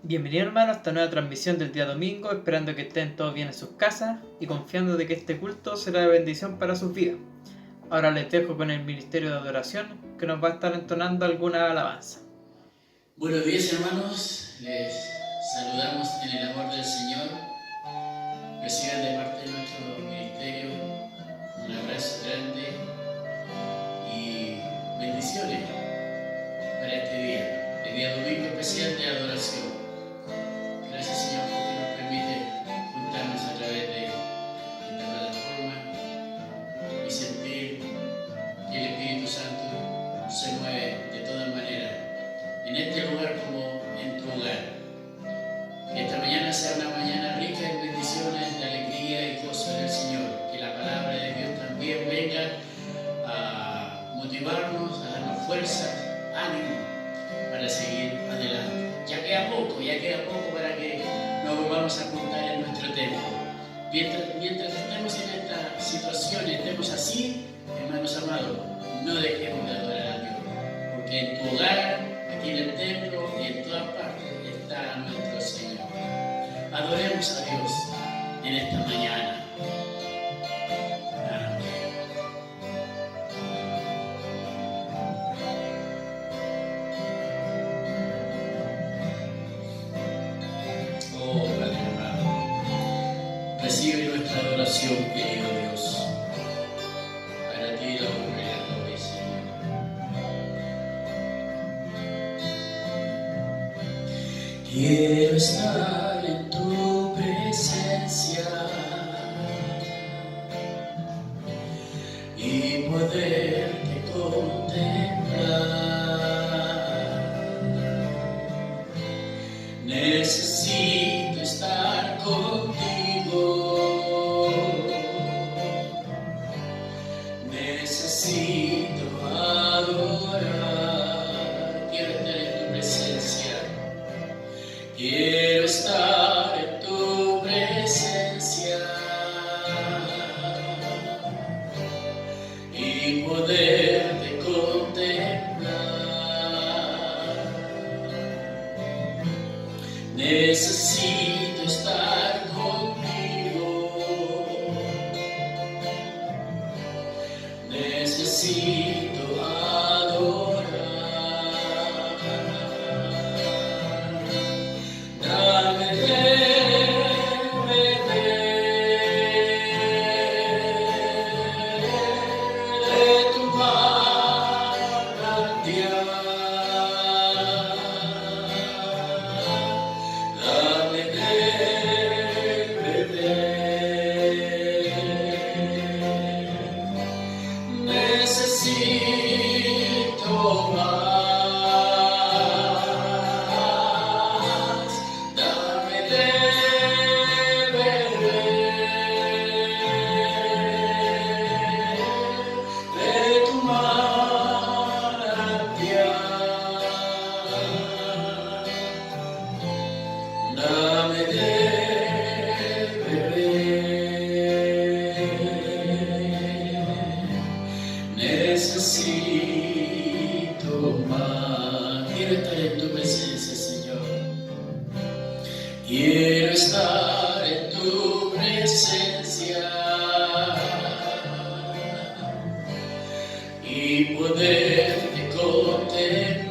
Bienvenido hermano a esta nueva transmisión del día domingo, esperando que estén todos bien en sus casas y confiando de que este culto será de bendición para sus vidas. Ahora les dejo con el ministerio de adoración que nos va a estar entonando alguna alabanza. Buenos días hermanos, les saludamos en el amor del Señor. Reciban de parte de nuestro ministerio un abrazo grande y bendiciones para este día, el día domingo especial de adoración. Gracias Señor porque nos permite juntarnos a través de esta plataforma y sentir que el Espíritu Santo se mueve de todas maneras en este lugar como en tu hogar. Que esta mañana sea una mañana rica en bendiciones, de alegría y gozo del Señor. Que la palabra de Dios también venga a motivarnos, a darnos fuerza, ánimo para seguir adelante. Ya queda poco para que nos volvamos a juntar en nuestro templo. Mientras estemos en esta situación y estemos así, hermanos amados, no dejemos de adorar a Dios. Porque en tu hogar, aquí en el templo y en todas partes está nuestro Señor. Adoremos a Dios en esta mañana. Amén. Oh, Padre amado, recibe nuestra adoración, querido Dios. Para ti la honra y la gloria, Señor. Quiero estar en tu presencia y poderte contemplar. Necesito estar contigo. Necesito adorar. Quiero estar en tu presencia. Quiero estar en tu presencia y poderte contemplar. Necesito estar contigo. Necesito adorar. Dame de tu manantial. Dame de beber. Necesito más. Dame de beber de tu manantial. Dame de beber. Necesito más. Quiero estar en tu presencia, Señor. Quiero estar en tu presencia y poderte contemplar.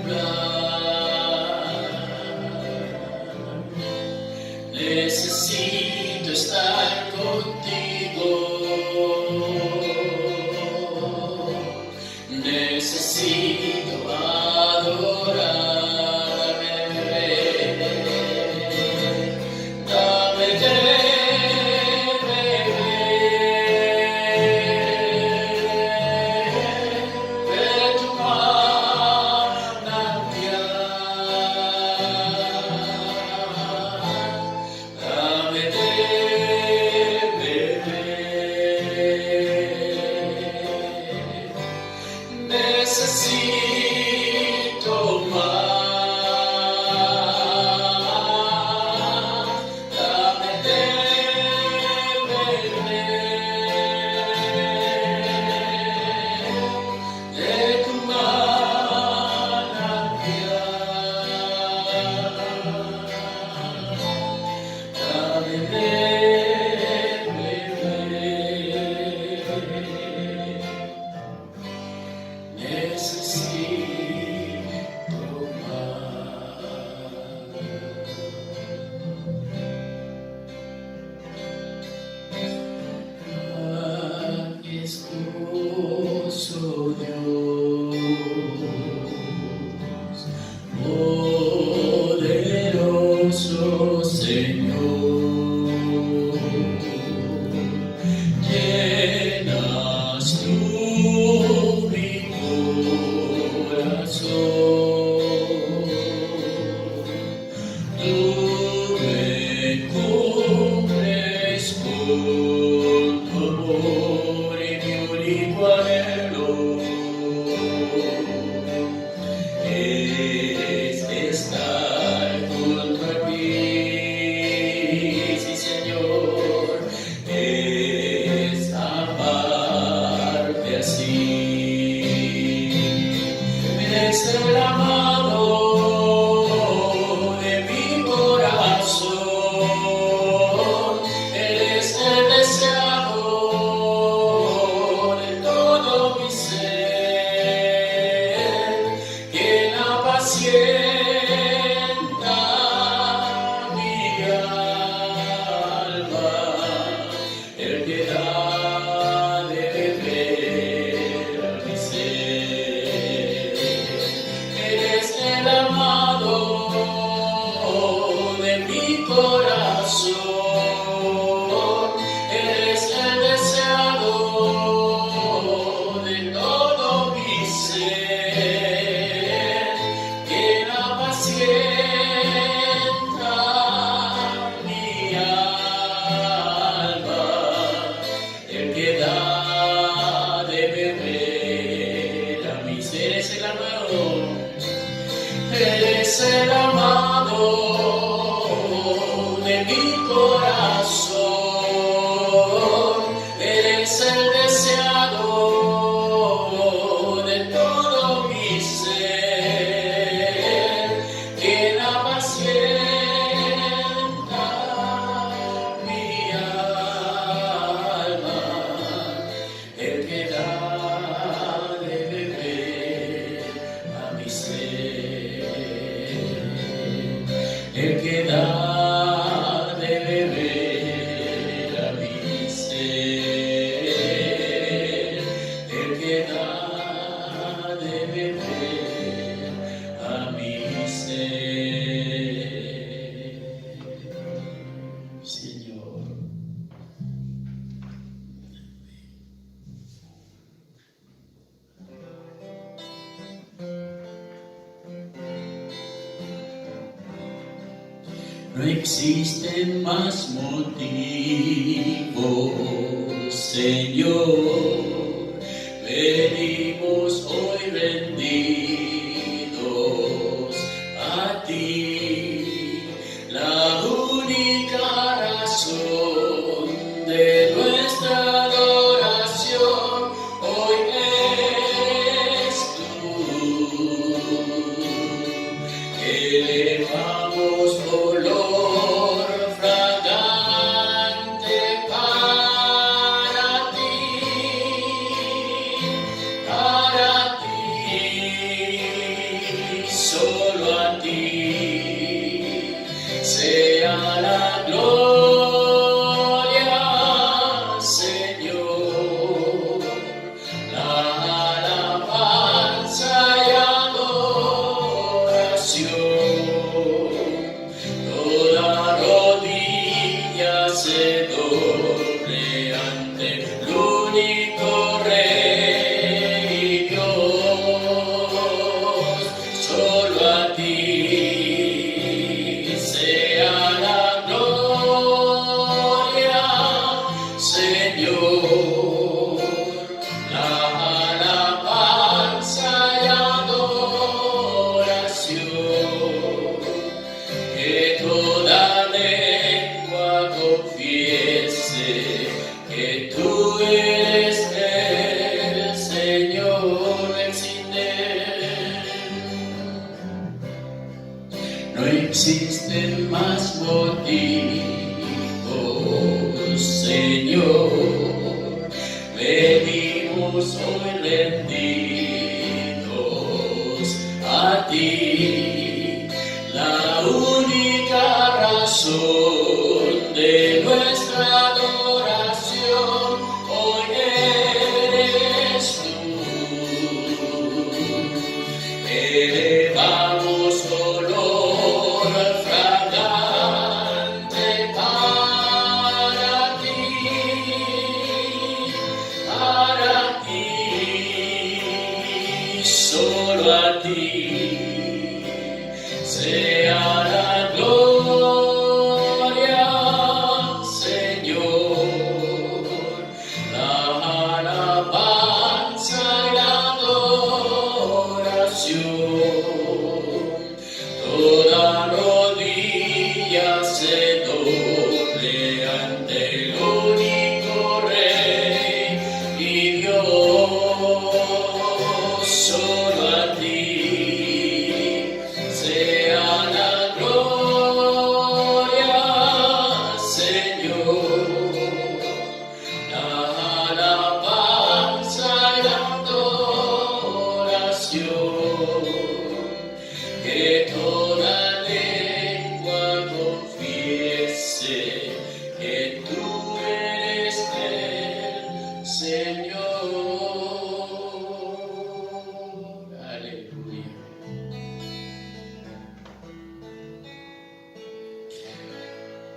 Necesito estar contigo. Necesito adorar. Dame de beber de tu manantial. Dame de beber No existen más motivos, Señor. Venimos hoy rendidos a ti, la única razón de nuestra adoración hoy eres tú. Elevamos olor fragante para ti, solo a ti sea la gloria, Señor, la alabanza y adoración. Toda rodilla se doble ante el único Rey y Dios. Solo a ti sea la gloria, Señor, la alabanza y adoración. Que toda lengua confiese que tú eres el Señor. No existen más motivos, Señor. Venimos hoy rendidos a ti, la única razón de nuestra adoración hoy eres tú. Elevamos olor fragante para ti, solo a ti sea la gloria.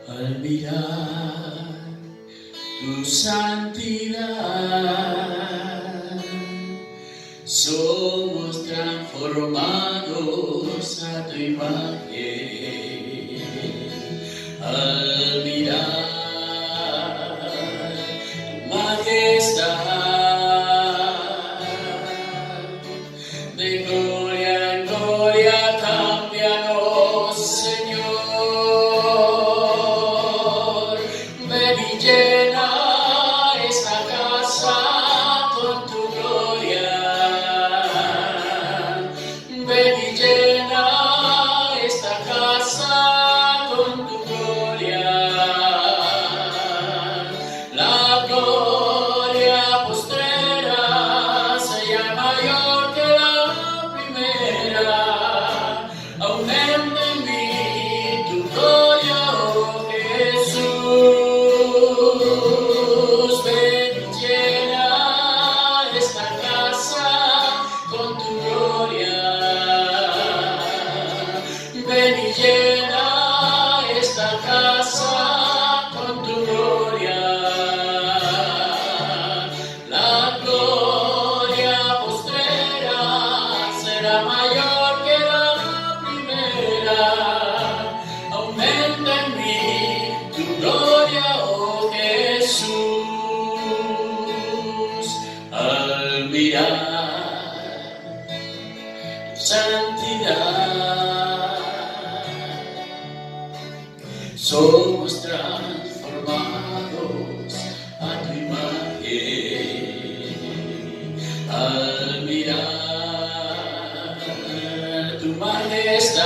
Al mirar tu santidad, somos transformados a tu imagen. Al mirar tu majestad, de gloria en gloria, cámbianos, Señor. Ven y llena esta casa con tu gloria. Ven y llena esta casa con tu gloria. La gloria postrera sea mayor que la primera. Aumenta en mí tu gloria, oh Jesús. Ven y llena esta casa con tu gloria. Ven y llena esta casa con tu gloria. La gloria postrera será mayor que la primera. Aumenta en mí tu gloria, oh Jesús. Al mirar tu santidad, somos transformados a tu imagen. Al mirar tu majestad,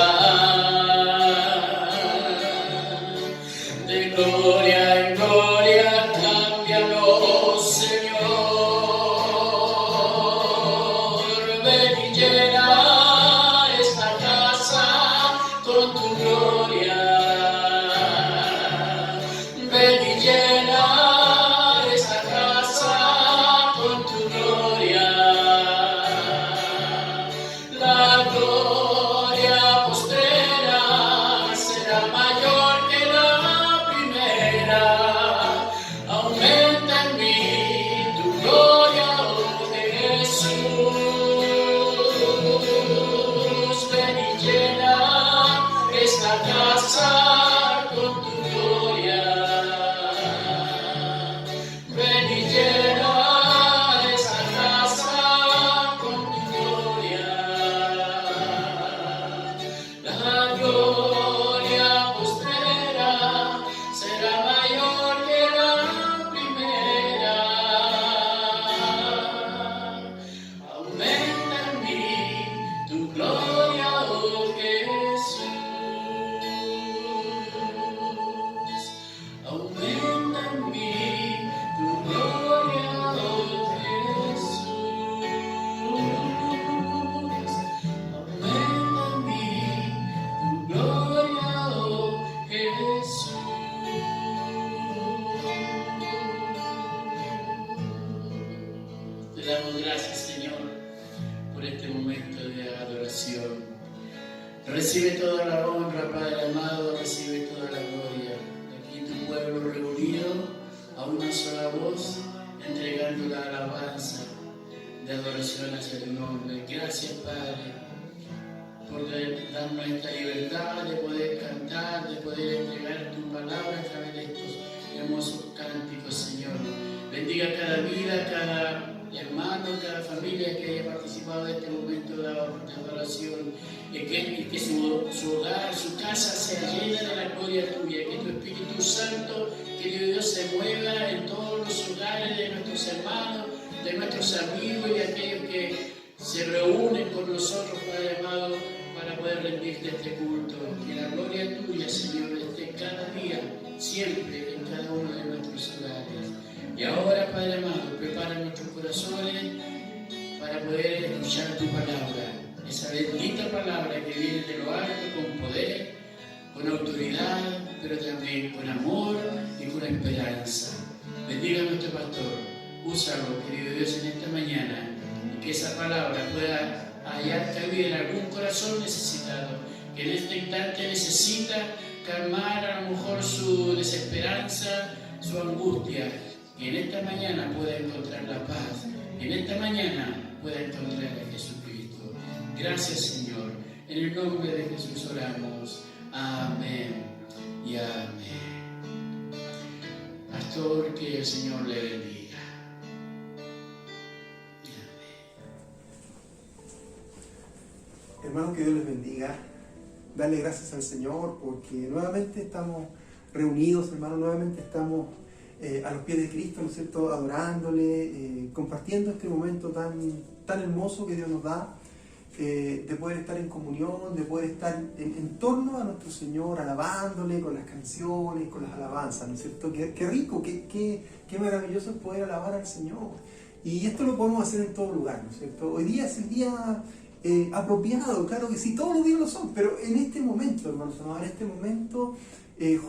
de gloria en gloria, cámbianos, Señor. Ven y llena esta casa con tu gloria. Ven y llena esta casa con tu gloria. La gloria postrera será mayor que la primera. Aumenta en mí tu gloria, oh Jesús. Ven y llena esta casa con tu gloria. Ven y llena esta casa con tu gloria. La gloria postrera será mayor que la primera. Aumenta en mí tu gloria, oh Jesús. Aumenta en mí tu gloria, oh Jesús. Aumenta en mí tu gloria, oh Jesús. Te damos gracias, Señor, por este momento de adoración. Recibe toda la honra, Padre amado, recibe toda la gloria. Aquí tu pueblo reunido a una sola voz, entregando la alabanza de adoración hacia tu nombre. Gracias, Padre, por darnos esta libertad de poder cantar, de poder entregar tu palabra a través de estos hermosos cánticos, Señor. Bendiga cada vida, cada hermano, cada familia que haya participado de este momento de adoración, y que su hogar, su casa sea llena de la gloria tuya, que tu Espíritu Santo, querido Dios, se mueva en todos los hogares de nuestros hermanos, de nuestros amigos y de aquellos que se reúnen con nosotros, Padre amado, para poder rendirte este culto. Que la gloria tuya, Señor, esté cada día, siempre, en cada uno de nuestros hogares. Y ahora, Padre amado, prepara nuestros corazones para poder escuchar tu palabra, esa bendita palabra que viene de lo alto con poder, con autoridad, pero también con amor y con esperanza. Bendiga a nuestro pastor, úsalo, querido Dios, en esta mañana, y que esa palabra pueda hallar cabida en algún corazón necesitado, que en este instante necesita calmar a lo mejor Señor, su desesperanza, su angustia, que en esta mañana pueda encontrar la paz, en esta mañana pueda encontrar a Jesucristo. Gracias, Señor. En el nombre de Jesús oramos. Amén y amén. Pastor, que el Señor le bendiga. Hermanos, que Dios les bendiga. Darle gracias al Señor porque nuevamente estamos reunidos, hermanos, nuevamente estamos a los pies de Cristo, ¿no es cierto?, adorándole, compartiendo este momento tan hermoso que Dios nos da, de poder estar en comunión, de poder estar en torno a nuestro Señor, alabándole con las canciones, con las alabanzas, ¿no es cierto? Qué rico, qué maravilloso es poder alabar al Señor. Y esto lo podemos hacer en todo lugar, ¿no es cierto? Hoy día es el día apropiado, claro que sí, todos los días lo son, pero en este momento, hermanos, en este momento,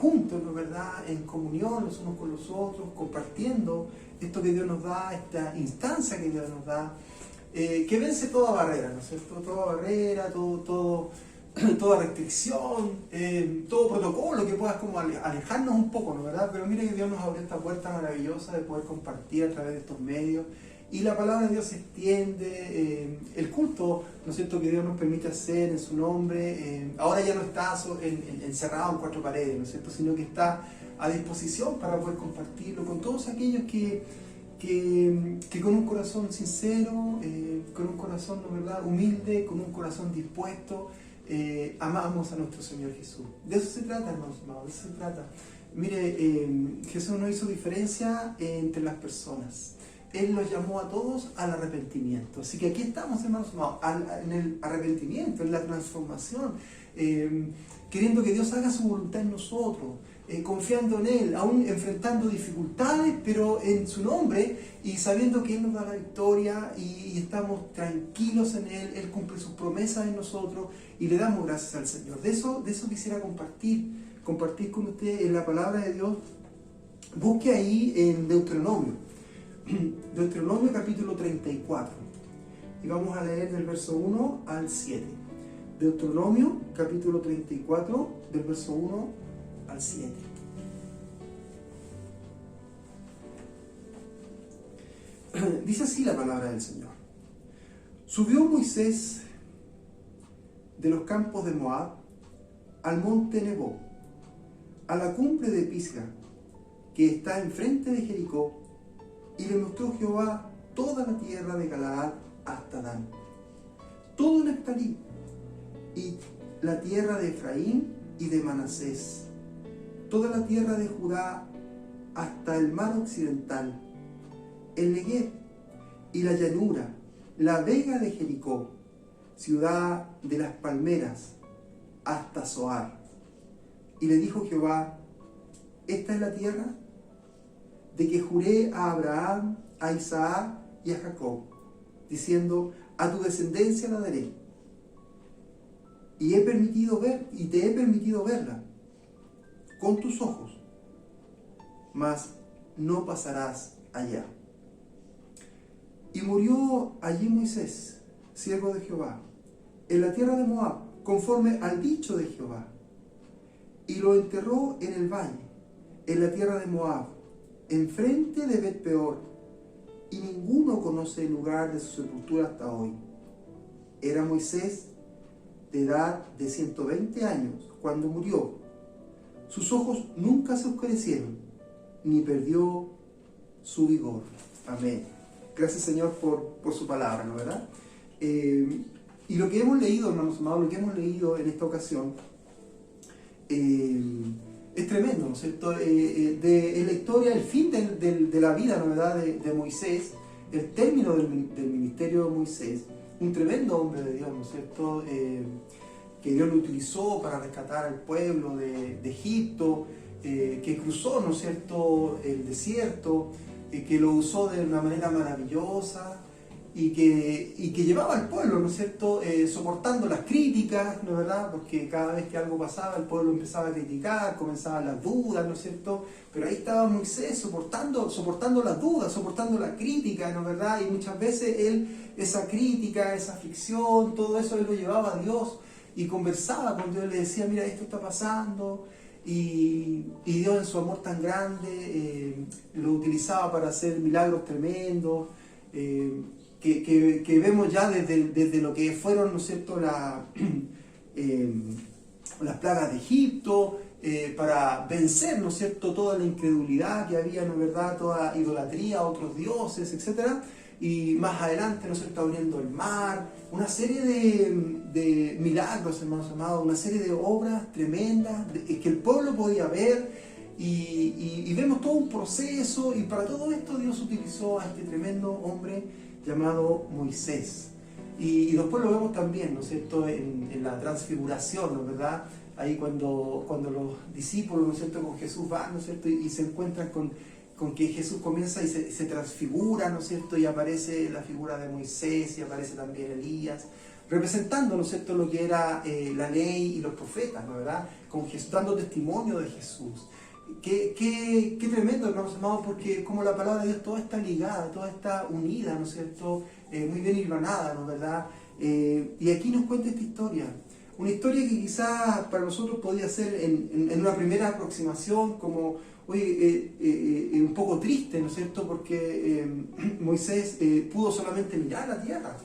juntos, ¿no es verdad?, en comunión los unos con los otros, compartiendo esto que Dios nos da, esta instancia que Dios nos da, que vence toda barrera, ¿no es cierto?, toda barrera, toda restricción, todo protocolo que puedas como alejarnos un poco, ¿no es verdad? Pero mire que Dios nos abre esta puerta maravillosa de poder compartir a través de estos medios. Y la palabra de Dios se extiende, el culto, ¿no es cierto?, que Dios nos permite hacer en su nombre, ahora ya no está encerrado en cuatro paredes, ¿no es cierto?, sino que está a disposición para poder compartirlo con todos aquellos que con un corazón sincero, con un corazón, ¿no es verdad?, humilde, con un corazón dispuesto, amamos a nuestro Señor Jesús. De eso se trata, hermanos amados, de eso se trata. Mire, Jesús no hizo diferencia entre las personas. Él los llamó a todos al arrepentimiento. Así que aquí estamos, hermanos amados, en el arrepentimiento, en la transformación, queriendo que Dios haga su voluntad en nosotros, confiando en Él, aún enfrentando dificultades, pero en su nombre y sabiendo que Él nos da la victoria y estamos tranquilos en Él. Él cumple sus promesas en nosotros y le damos gracias al Señor. De eso quisiera compartir con usted en la palabra de Dios. Busque ahí en Deuteronomio capítulo 34 y vamos a leer del verso 1 al 7. Deuteronomio capítulo 34 del verso 1 al 7. Dice así la palabra del Señor. Subió Moisés de los campos de Moab al monte Nebo, a la cumbre de Pisga, que está enfrente de Jericó, y le mostró Jehová toda la tierra de Galaad hasta Dan, todo Neftalí, y la tierra de Efraín y de Manasés, toda la tierra de Judá hasta el mar occidental, el Neguev y la llanura, la vega de Jericó, ciudad de las palmeras, hasta Zoar. Y le dijo Jehová: esta es la tierra de que juré a Abraham, a Isaac y a Jacob, diciendo: a tu descendencia la daré. Y te he permitido verla con tus ojos, mas no pasarás allá. Y murió allí Moisés, siervo de Jehová, en la tierra de Moab, conforme al dicho de Jehová. Y lo enterró en el valle, en la tierra de Moab, enfrente de Bet-peor, y ninguno conoce el lugar de su sepultura hasta hoy. Era Moisés de edad de 120 años cuando murió. Sus ojos nunca se oscurecieron, ni perdió su vigor. Amén. Gracias, Señor, por su palabra, ¿no verdad? Y lo que hemos leído, hermanos amados, lo que hemos leído en esta ocasión, es tremendo, ¿no es cierto? En la historia, el fin de la vida, ¿no verdad?, de Moisés, el término del ministerio de Moisés, un tremendo hombre de Dios, ¿no es cierto?, que Dios lo utilizó para rescatar al pueblo de Egipto, que cruzó, ¿no es cierto?, el desierto, que lo usó de una manera maravillosa y que llevaba al pueblo, ¿no es cierto?, soportando las críticas, ¿no es verdad?, porque cada vez que algo pasaba el pueblo empezaba a criticar, comenzaban las dudas, ¿no es cierto?, pero ahí estaba Moisés soportando las dudas, soportando la crítica, ¿no es verdad?, y muchas veces él, esa crítica, esa aflicción, todo eso él lo llevaba a Dios y conversaba con Dios, le decía: mira, esto está pasando. y Dios en su amor tan grande lo utilizaba para hacer milagros tremendos, que vemos ya desde lo que fueron, ¿no es cierto?, las plagas de Egipto, para vencer, ¿no es cierto?, toda la incredulidad que había, ¿no es verdad?, toda idolatría a otros dioses, etc. Y más adelante, ¿no es cierto?, abriendo el mar, una serie de milagros, hermanos amados, una serie de obras tremendas que el pueblo podía ver, y vemos todo un proceso, y para todo esto Dios utilizó a este tremendo hombre llamado Moisés. Y después lo vemos también, ¿no es cierto?, en la transfiguración, ¿no es verdad?, ahí cuando los discípulos, ¿no es cierto?, con Jesús van, ¿no es cierto?, y se encuentran con que Jesús comienza y se transfigura, ¿no es cierto?, y aparece la figura de Moisés y aparece también Elías, representando, ¿no es cierto?, lo que era la ley y los profetas, ¿no es verdad?, con Jesús, dando testimonio de Jesús. Qué tremendo, hermanos amados, porque como la palabra de Dios toda está ligada, toda está unida, ¿no es cierto?, muy bien hilvanada, ¿no es verdad? Y aquí nos cuenta esta historia. Una historia que quizás para nosotros podría ser en una primera aproximación como, oye, un poco triste, ¿no es cierto?, porque Moisés pudo solamente mirar la tierra.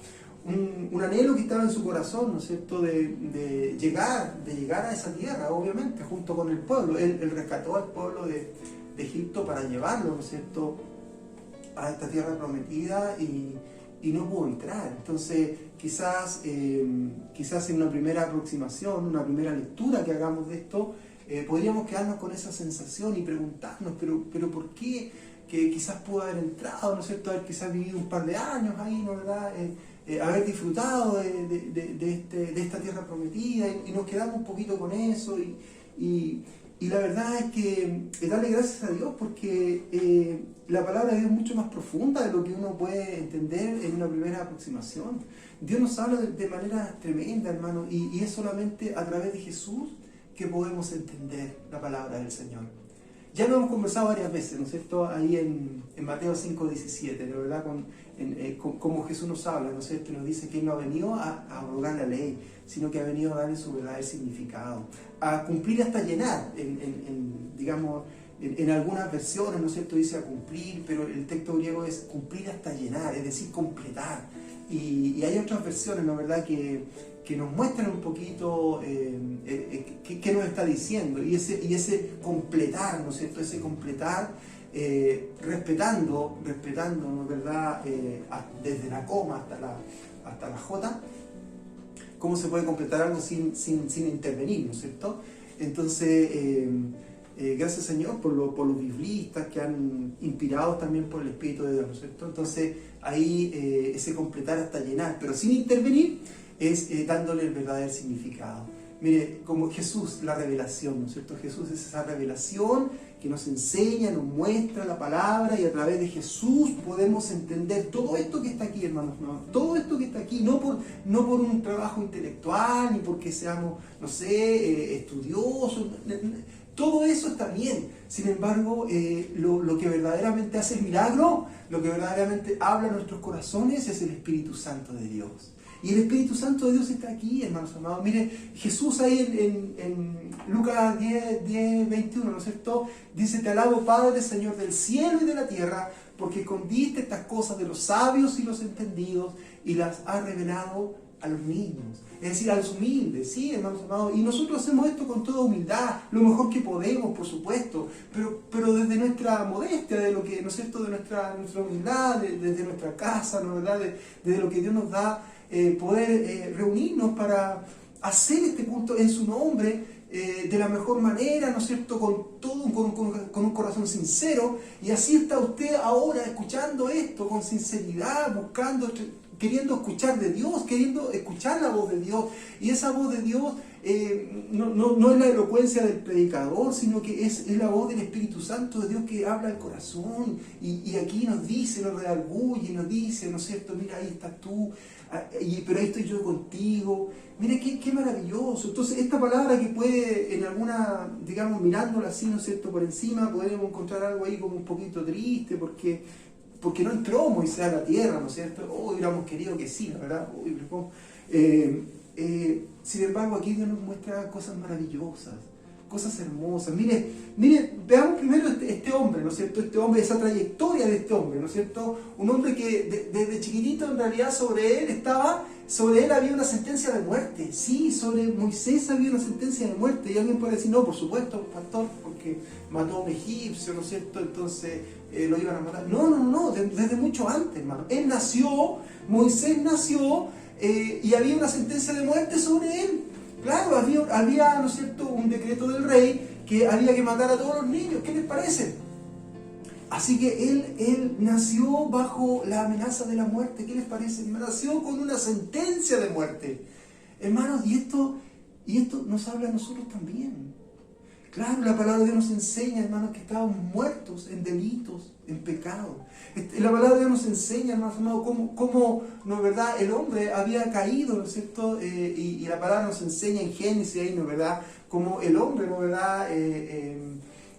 Un anhelo que estaba en su corazón, ¿no es cierto?, de llegar a esa tierra, obviamente, junto con el pueblo. Él rescató al pueblo de Egipto para llevarlo, ¿no es cierto?, a esta tierra prometida, y no pudo entrar. Entonces, quizás en una primera aproximación, una primera lectura que hagamos de esto, podríamos quedarnos con esa sensación y preguntarnos, pero ¿por qué? Que quizás pudo haber entrado, ¿no es cierto?, haber quizás vivido un par de años ahí, ¿no es verdad?, haber disfrutado de esta tierra prometida, y nos quedamos un poquito con eso, y la verdad es que darle gracias a Dios, porque la palabra de Dios es mucho más profunda de lo que uno puede entender en una primera aproximación. Dios nos habla de manera tremenda, hermano, y es solamente a través de Jesús que podemos entender la palabra del Señor. Ya lo hemos conversado varias veces, ¿no es cierto?, ahí en Mateo 5:17, ¿no es verdad?, como Jesús nos habla, ¿no es cierto?, y nos dice que Él no ha venido a abrogar la ley, sino que ha venido a darle su verdadero significado, a cumplir hasta llenar, digamos, en algunas versiones, ¿no es cierto?, dice a cumplir, pero el texto griego es cumplir hasta llenar, es decir, completar. Y hay otras versiones, ¿no es verdad?, que nos muestran un poquito qué nos está diciendo, y ese completar, ¿no es cierto?, ese completar, respetando, ¿no es verdad?, desde la coma hasta la jota, cómo se puede completar algo sin intervenir, ¿no es cierto? Entonces, gracias, Señor, por los biblistas que han inspirado también por el Espíritu de Dios, ¿no es cierto? Entonces, ahí ese completar hasta llenar, pero sin intervenir, es dándole el verdadero significado. Mire, como Jesús, la revelación, ¿no es cierto? Jesús es esa revelación que nos enseña, nos muestra la palabra, y a través de Jesús podemos entender todo esto que está aquí, hermanos. ¿No? Todo esto que está aquí, no por un trabajo intelectual, ni porque seamos, no sé, estudiosos. Todo eso está bien. Sin embargo, lo que verdaderamente hace el milagro, lo que verdaderamente habla en nuestros corazones, es el Espíritu Santo de Dios. Y el Espíritu Santo de Dios está aquí, hermanos amados. Mire, Jesús ahí en Lucas 10, 21, ¿no es cierto?, dice: te alabo, Padre, Señor del cielo y de la tierra, porque escondiste estas cosas de los sabios y los entendidos y las has revelado a los niños. Es decir, a los humildes, ¿sí, hermanos amados? Y nosotros hacemos esto con toda humildad, lo mejor que podemos, por supuesto, pero desde nuestra modestia, de lo que, ¿no es cierto?, de nuestra humildad, desde nuestra casa, ¿no es verdad?, desde lo que Dios nos da, poder reunirnos para hacer este culto en su nombre, de la mejor manera, ¿no es cierto?, con un corazón sincero. Y así está usted ahora escuchando esto con sinceridad, queriendo escuchar de Dios, queriendo escuchar la voz de Dios. Y esa voz de Dios no es la elocuencia del predicador, sino que es la voz del Espíritu Santo de Dios que habla al corazón. Y aquí nos dice, nos redarguye, nos dice, ¿no es cierto?, mira, ahí estás tú, pero ahí estoy yo contigo. Mire, qué maravilloso. Entonces, esta palabra que puede, en alguna, digamos, mirándola así, ¿no es cierto?, por encima, podemos encontrar algo ahí como un poquito triste, porque no entró Moisés a la tierra, ¿no es cierto? Hubiéramos querido que sí, la verdad. Sin embargo, aquí Dios nos muestra cosas maravillosas, cosas hermosas. Mire, veamos primero este hombre, ¿no es cierto? Este hombre, esa trayectoria de este hombre, ¿no es cierto? Un hombre que desde chiquitito en realidad sobre él había una sentencia de muerte. Sí, sobre Moisés había una sentencia de muerte. Y alguien puede decir, no, por supuesto, pastor, porque mató a un egipcio, ¿no es cierto? Entonces lo iban a matar. No, desde mucho antes, hermano. Moisés nació y había una sentencia de muerte sobre él. Claro, había, ¿no es cierto?, un decreto del rey que había que matar a todos los niños. ¿Qué les parece? Así que él nació bajo la amenaza de la muerte. ¿Qué les parece? Nació con una sentencia de muerte. Hermanos, y esto nos habla a nosotros también. Claro, la palabra de Dios nos enseña, hermanos, que estábamos muertos en delitos, en pecado. La palabra de Dios nos enseña, hermanos, cómo ¿no es verdad?, el hombre había caído, ¿no es cierto? Y la palabra nos enseña en Génesis, ahí, ¿no es verdad?, cómo el hombre, ¿no es verdad?,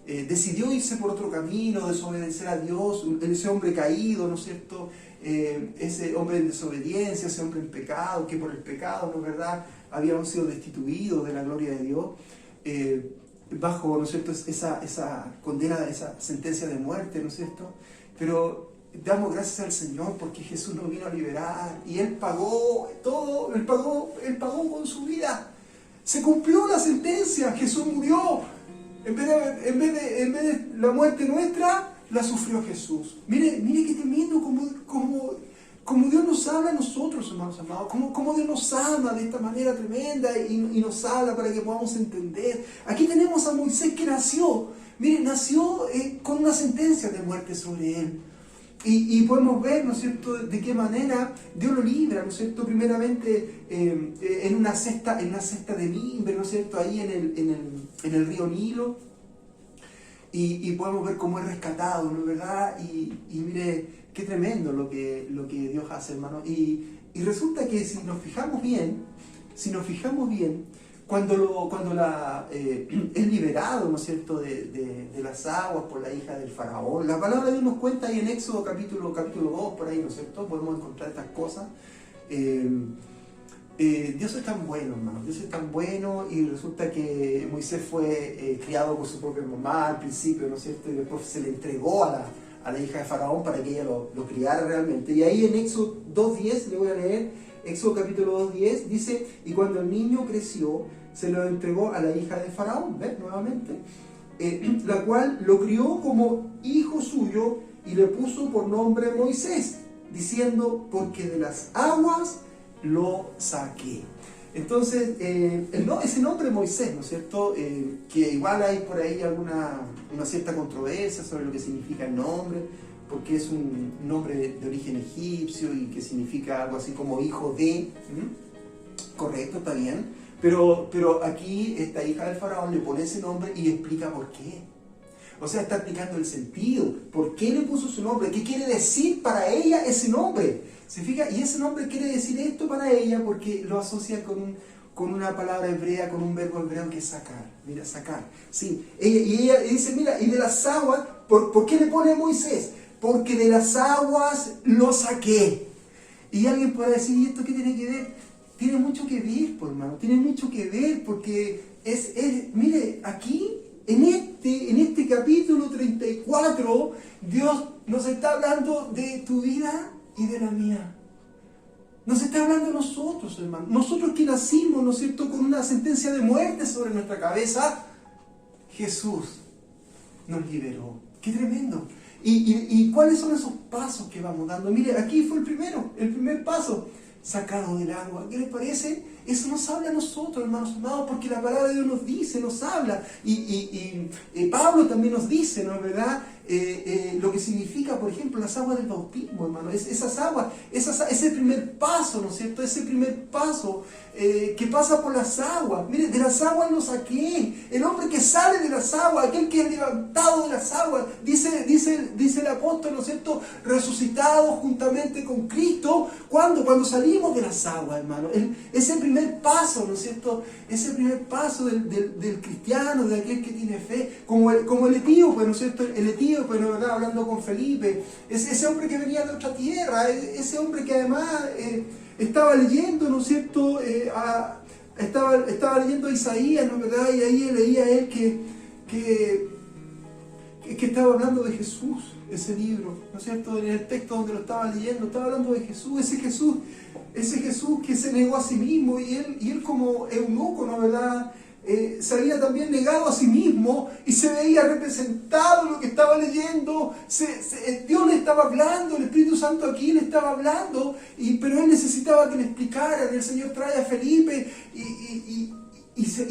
decidió irse por otro camino, desobedecer a Dios, ese hombre caído, ¿no es cierto?, ese hombre en desobediencia, ese hombre en pecado, que por el pecado, ¿no es verdad?, habíamos sido destituidos de la gloria de Dios, bajo, ¿no es cierto?, esa condena, esa sentencia de muerte, ¿no es cierto? Pero damos gracias al Señor porque Jesús nos vino a liberar y Él pagó todo, Él pagó con su vida. Se cumplió la sentencia, Jesús murió. En vez de la muerte nuestra, la sufrió Jesús. Mire qué tremendo como Dios nos habla a nosotros, hermanos amados, como Dios nos ama de esta manera tremenda y nos habla para que podamos entender. Aquí tenemos a Moisés que nació con una sentencia de muerte sobre él. Y podemos ver, ¿no es cierto?, de qué manera Dios lo libra, ¿no es cierto?, primeramente en una cesta de mimbre, ¿no es cierto?, ahí en el río Nilo. Y podemos ver cómo es rescatado, ¿no es verdad? Y mire, qué tremendo lo que Dios hace, hermano. Y resulta que si nos fijamos bien, cuando es liberado, ¿no es cierto?, de las aguas por la hija del faraón, la palabra de Dios nos cuenta ahí en Éxodo capítulo 2, por ahí, ¿no es cierto?, podemos encontrar estas cosas. Dios es tan bueno, hermano, Dios es tan bueno, y resulta que Moisés fue criado por su propia mamá al principio, ¿no es cierto?, y después se le entregó a la hija de Faraón para que ella lo criara realmente. Y ahí en Éxodo 2.10, le voy a leer, Éxodo capítulo 2.10, dice, y cuando el niño creció, se lo entregó a la hija de Faraón, ¿ves? Nuevamente, la cual lo crió como hijo suyo y le puso por nombre Moisés, diciendo, porque de las aguas lo saqué. Entonces, ese nombre Moisés, ¿no es cierto?, que igual hay por ahí una cierta controversia sobre lo que significa el nombre, porque es un nombre de origen egipcio y que significa algo así como hijo de, correcto, está bien, pero aquí esta hija del faraón le pone ese nombre y explica por qué. O sea, está explicando el sentido, por qué le puso su nombre, qué quiere decir para ella ese nombre. ¿Se fija? Y ese nombre quiere decir esto para ella porque lo asocia con una palabra hebrea, con un verbo hebreo que es sacar. Mira, sacar. Sí. Ella dice, mira, y de las aguas, ¿por qué le pone Moisés? Porque de las aguas lo saqué. Y alguien puede decir, ¿y esto qué tiene que ver? Tiene mucho que ver, pues, hermano, tiene mucho que ver porque mire, aquí, en este capítulo 34, Dios nos está hablando de tu vida y de la mía. Nos está hablando de nosotros, hermano. Nosotros que nacimos, ¿no es cierto?, con una sentencia de muerte sobre nuestra cabeza, Jesús nos liberó. ¡Qué tremendo! ¿Y cuáles son esos pasos que vamos dando? Mire, aquí fue el primer paso, sacado del agua. ¿Qué les parece? Eso nos habla a nosotros, hermanos amados, porque la palabra de Dios nos dice, nos habla. Y Pablo también nos dice, ¿no es verdad?, lo que significa, por ejemplo, las aguas del bautismo, hermano. Esas aguas, ese primer paso, ¿no es cierto? Ese primer paso que pasa por las aguas. Mire, de las aguas lo saqué. El hombre que sale de las aguas, aquel que es levantado de las aguas, dice el apóstol, ¿no es cierto?, resucitado juntamente con Cristo. Cuando salimos de las aguas, hermano. Ese primer paso, ¿no es cierto? Ese primer paso del cristiano, de aquel que tiene fe, como el etíope, ¿no es cierto? El etíope, ¿no es verdad?, hablando con Felipe, ese hombre que venía de otra tierra, ese hombre que además estaba leyendo, ¿no es cierto?, estaba leyendo a Isaías, ¿no es verdad? Y ahí leía él que estaba hablando de Jesús, ese libro, ¿no es cierto? En el texto donde lo estaba leyendo, estaba hablando de Jesús, ese Jesús que se negó a sí mismo, y él como eunuco, ¿no es verdad? Se había también negado a sí mismo y se veía representado en lo que estaba leyendo. Dios le estaba hablando, el Espíritu Santo aquí le estaba hablando, pero él necesitaba que le explicaran. El Señor trae a Felipe y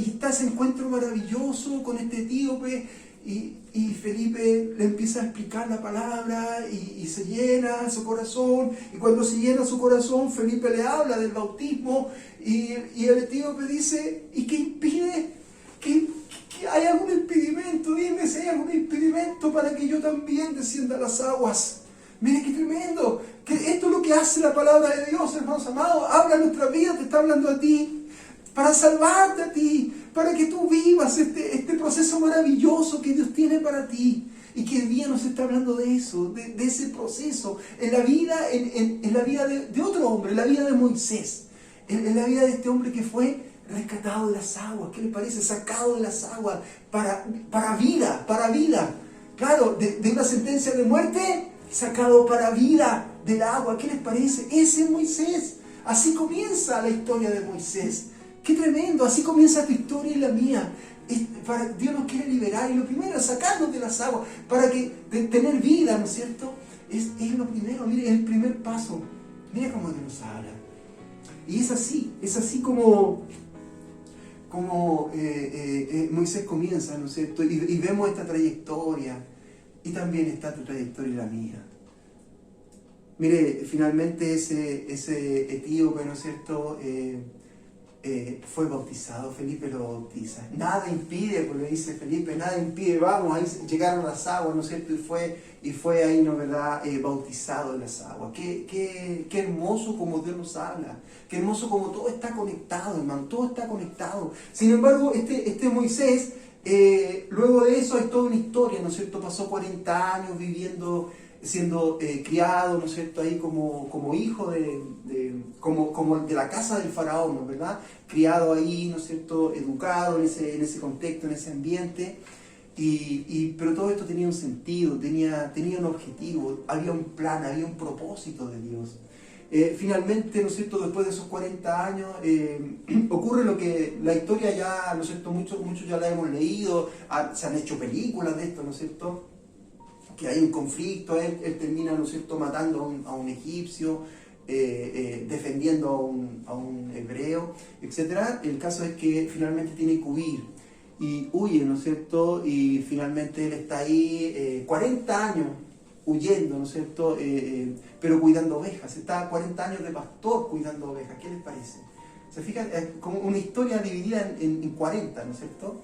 está ese encuentro maravilloso con este etíope, y Felipe le empieza a explicar la palabra y se llena su corazón, y cuando se llena su corazón, Felipe le habla del bautismo, y el etíope dice: ¿y qué impide? ¿Que hay algún impedimento? Dime si hay algún impedimento para que yo también descienda a las aguas. Mire qué tremendo, que esto es lo que hace la palabra de Dios, hermanos amados. Habla nuestra vida, te está hablando a ti, para salvarte a ti, para que tú vivas este proceso maravilloso que Dios tiene para ti. Y que el día nos está hablando de eso, de ese proceso, en la vida, en la vida de otro hombre, en la vida de Moisés, en la vida de este hombre que fue rescatado de las aguas. ¿Qué le parece? Sacado de las aguas para vida. Claro, de una sentencia de muerte, sacado para vida del agua. ¿Qué les parece? Ese es Moisés. Así comienza la historia de Moisés. ¡Qué tremendo! Así comienza tu historia y la mía. Dios nos quiere liberar, y lo primero es sacarnos de las aguas para tener vida, ¿no es cierto? Es lo primero, mire, es el primer paso. Mira cómo Dios nos habla. Y es así como Moisés comienza, ¿no es cierto? Y vemos esta trayectoria, y también está tu trayectoria y la mía. Mire, finalmente ese etíope, ¿no es cierto?, fue bautizado. Felipe lo bautiza. Nada impide, porque dice Felipe, nada impide, vamos, ahí llegaron las aguas, ¿no es cierto? Y fue ahí, ¿no es verdad?, bautizado en las aguas. Qué hermoso como Dios nos habla. Qué hermoso como todo está conectado, hermano, todo está conectado. Sin embargo, este Moisés, luego de eso hay toda una historia, ¿no es cierto? Pasó 40 años siendo criado, ¿no es cierto?, ahí como hijo como de la casa del faraón, ¿no es verdad? Criado ahí, ¿no es cierto?, educado en ese contexto, en ese ambiente, pero todo esto tenía un sentido, tenía un objetivo, había un plan, había un propósito de Dios. Finalmente, ¿no es cierto?, después de esos 40 años, ocurre lo que la historia ya, ¿no es cierto?, muchos ya la hemos leído, se han hecho películas de esto, ¿no es cierto?, que hay un conflicto, él termina, ¿no es cierto?, matando a un egipcio, defendiendo a un hebreo, etc. El caso es que finalmente tiene que huir, y huye, ¿no es cierto?, y finalmente él está ahí 40 años huyendo, ¿no es cierto?, pero cuidando ovejas. Está 40 años de pastor cuidando ovejas. ¿Qué les parece? ¿Se fijan? Es como una historia dividida en 40, ¿no es cierto?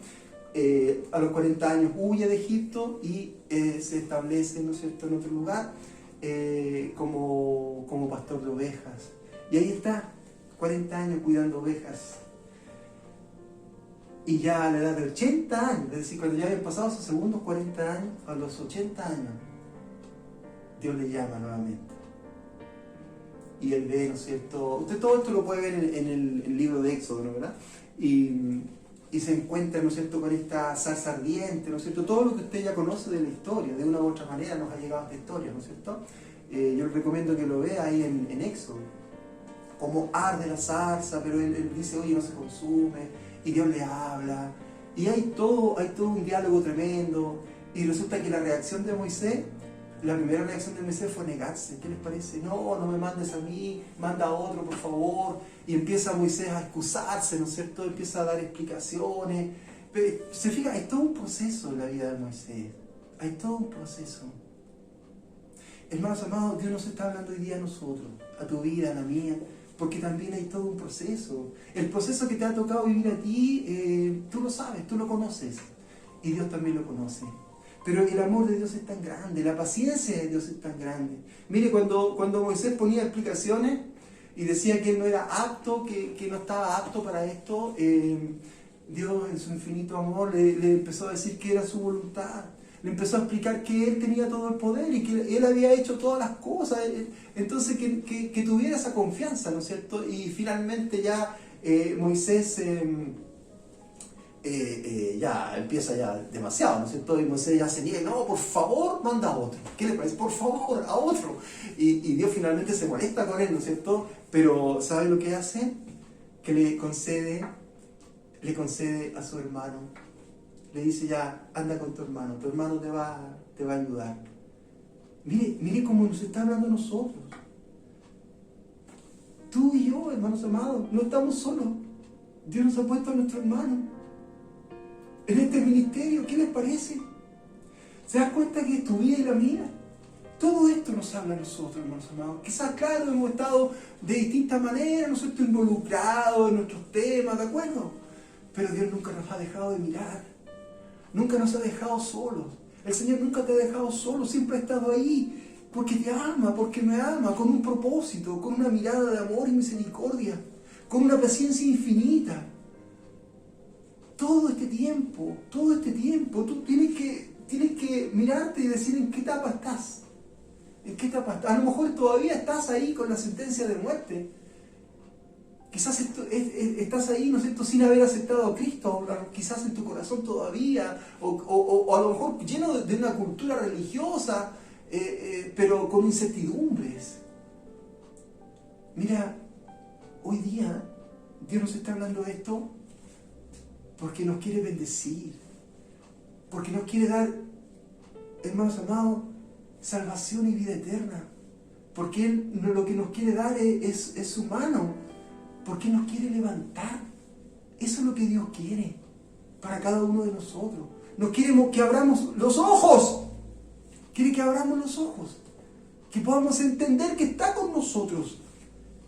A los 40 años huye de Egipto y se establece, ¿no es cierto?, en otro lugar como pastor de ovejas. Y ahí está, 40 años cuidando ovejas. Y ya a la edad de 80 años, es decir, cuando ya habían pasado sus segundos 40 años, a los 80 años, Dios le llama nuevamente. Y él ve, ¿no es cierto? Usted todo esto lo puede ver en el libro de Éxodo, ¿no es verdad? Y se encuentra, ¿no es cierto?, con esta zarza ardiente, ¿no es cierto? Todo lo que usted ya conoce de la historia, de una u otra manera nos ha llegado a esta historia, ¿no es cierto? Yo le recomiendo que lo vea ahí en Éxodo, como arde la zarza, pero él dice, oye, no se consume, y Dios le habla, y hay todo un diálogo tremendo, y resulta que la reacción de Moisés, la primera reacción de Moisés fue negarse. ¿Qué les parece? No me mandes a mí, manda a otro, por favor. Y empieza Moisés a excusarse, ¿no es cierto? Empieza a dar explicaciones. Pero, se fija, hay todo un proceso en la vida de Moisés. Hay todo un proceso. Hermanos amados, Dios nos está hablando hoy día a nosotros, a tu vida, a la mía, porque también hay todo un proceso. El proceso que te ha tocado vivir a ti, tú lo sabes, tú lo conoces. Y Dios también lo conoce. Pero el amor de Dios es tan grande, la paciencia de Dios es tan grande. Mire, cuando Moisés ponía explicaciones y decía que él no era apto, que no estaba apto para esto, Dios en su infinito amor le empezó a decir que era su voluntad. Le empezó a explicar que él tenía todo el poder y que él había hecho todas las cosas. Entonces que tuviera esa confianza, ¿no es cierto? Y finalmente ya Moisés ya empieza ya demasiado, ¿no es cierto? Y Moisés ya se niega, no, por favor, manda a otro. ¿Qué le parece? Por favor, a otro. Y Dios finalmente se molesta con él, ¿no es cierto? Pero ¿sabe lo que hace? Que le concede a su hermano. Le dice ya, anda con tu hermano te va a ayudar. Mire cómo nos está hablando a nosotros. Tú y yo, hermanos amados, no estamos solos. Dios nos ha puesto a nuestro hermano en este ministerio. ¿Qué les parece? ¿Se das cuenta que es tu vida y la mía? Todo esto nos habla a nosotros, hermanos amados. Quizás, claro, hemos estado de distintas maneras, nosotros involucrados en nuestros temas, ¿de acuerdo? Pero Dios nunca nos ha dejado de mirar. Nunca nos ha dejado solos. El Señor nunca te ha dejado solo, siempre ha estado ahí. Porque te ama, porque me ama, con un propósito, con una mirada de amor y misericordia, con una paciencia infinita. Todo este tiempo, tú tienes que mirarte y decir en qué etapa estás. ¿En qué etapa estás? A lo mejor todavía estás ahí con la sentencia de muerte. Quizás estás ahí, ¿no es cierto?, sin haber aceptado a Cristo, quizás en tu corazón todavía, o a lo mejor lleno de una cultura religiosa, pero con incertidumbres. Mira, hoy día Dios nos está hablando de esto porque nos quiere bendecir, porque nos quiere dar, hermanos amados, salvación y vida eterna, porque Él lo que nos quiere dar es su mano, porque nos quiere levantar. Eso es lo que Dios quiere para cada uno de nosotros. Nos quiere que abramos los ojos. Quiere que abramos los ojos, que podamos entender que está con nosotros,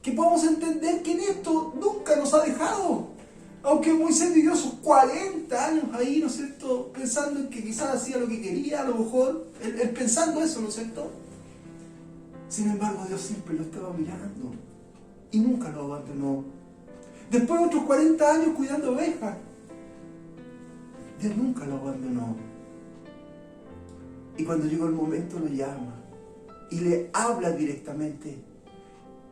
que podamos entender que en esto nunca nos ha dejado. Aunque Moisés vivió sus 40 años ahí, ¿no es cierto?, pensando en que quizás hacía lo que quería, a lo mejor, él pensando eso, ¿no es cierto? Sin embargo, Dios siempre lo estaba mirando y nunca lo abandonó. Después de otros 40 años cuidando ovejas, Dios nunca lo abandonó. Y cuando llegó el momento lo llama y le habla directamente.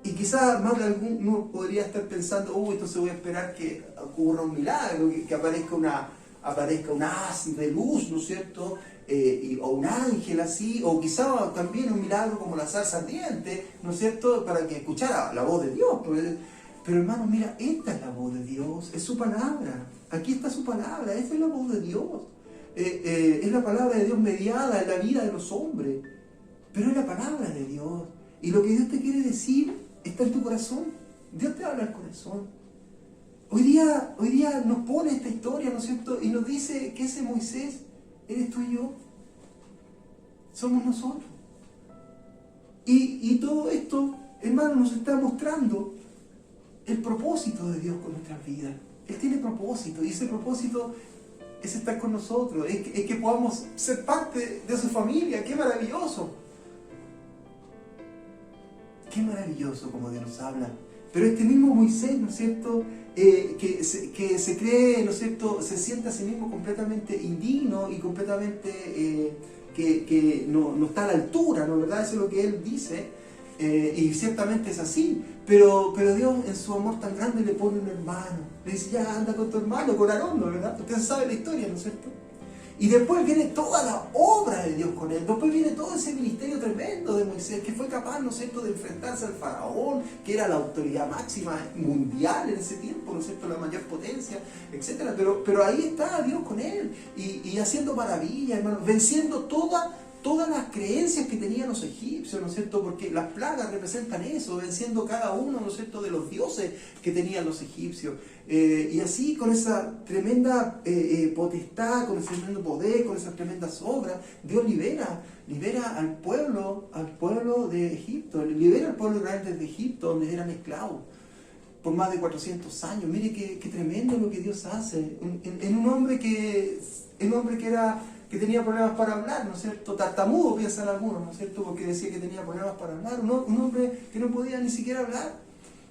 Y quizás más de alguno podría estar pensando, entonces voy a esperar que ocurra un milagro, que aparezca un haz de luz, ¿no es cierto? O un ángel así, o quizás también un milagro como la zarza ardiente, ¿no es cierto?, para que escuchara la voz de Dios. Pero hermano, mira, esta es la voz de Dios, es su palabra. Aquí está su palabra, esta es la voz de Dios. Es la palabra de Dios mediada en la vida de los hombres, pero es la palabra de Dios. Y lo que Dios te quiere decir está en tu corazón. Dios te habla al corazón. Hoy día nos pone esta historia, ¿no es cierto?, y nos dice que ese Moisés eres tú y yo. Somos nosotros. Y todo esto, hermano, nos está mostrando el propósito de Dios con nuestras vidas. Él tiene propósito, y ese propósito es estar con nosotros, es que podamos ser parte de su familia. ¡Qué maravilloso! ¡Qué maravilloso como Dios nos habla! Pero este mismo Moisés, ¿no es cierto?, que se cree, ¿no es cierto?, se siente a sí mismo completamente indigno y completamente que no está a la altura, ¿no es verdad? Eso es lo que él dice, y ciertamente es así. Pero Dios en su amor tan grande le pone un hermano. Le dice, ya anda con tu hermano, con Aarón, ¿no es verdad? Usted sabe la historia, ¿no es cierto? Y después viene toda la obra de Dios con él. Después viene todo ese ministerio tremendo de Moisés, que fue capaz, ¿no es cierto?, de enfrentarse al faraón, que era la autoridad máxima mundial en ese tiempo, ¿no es cierto?, la mayor potencia, etc. Pero ahí está Dios con él, y haciendo maravillas, hermano, venciendo todas las creencias que tenían los egipcios, ¿no es cierto?, porque las plagas representan eso, venciendo cada uno, ¿no es cierto?, de los dioses que tenían los egipcios. Y así, con esa tremenda potestad, con ese tremendo poder, con esas tremendas obras, Dios libera al pueblo de Egipto, libera al pueblo de Israel desde Egipto, donde eran esclavos, por más de 400 años. Mire qué tremendo lo que Dios hace en un hombre que tenía problemas para hablar, ¿no es cierto? Tartamudo, piensan algunos, ¿no es cierto?, porque decía que tenía problemas para hablar, un hombre que no podía ni siquiera hablar.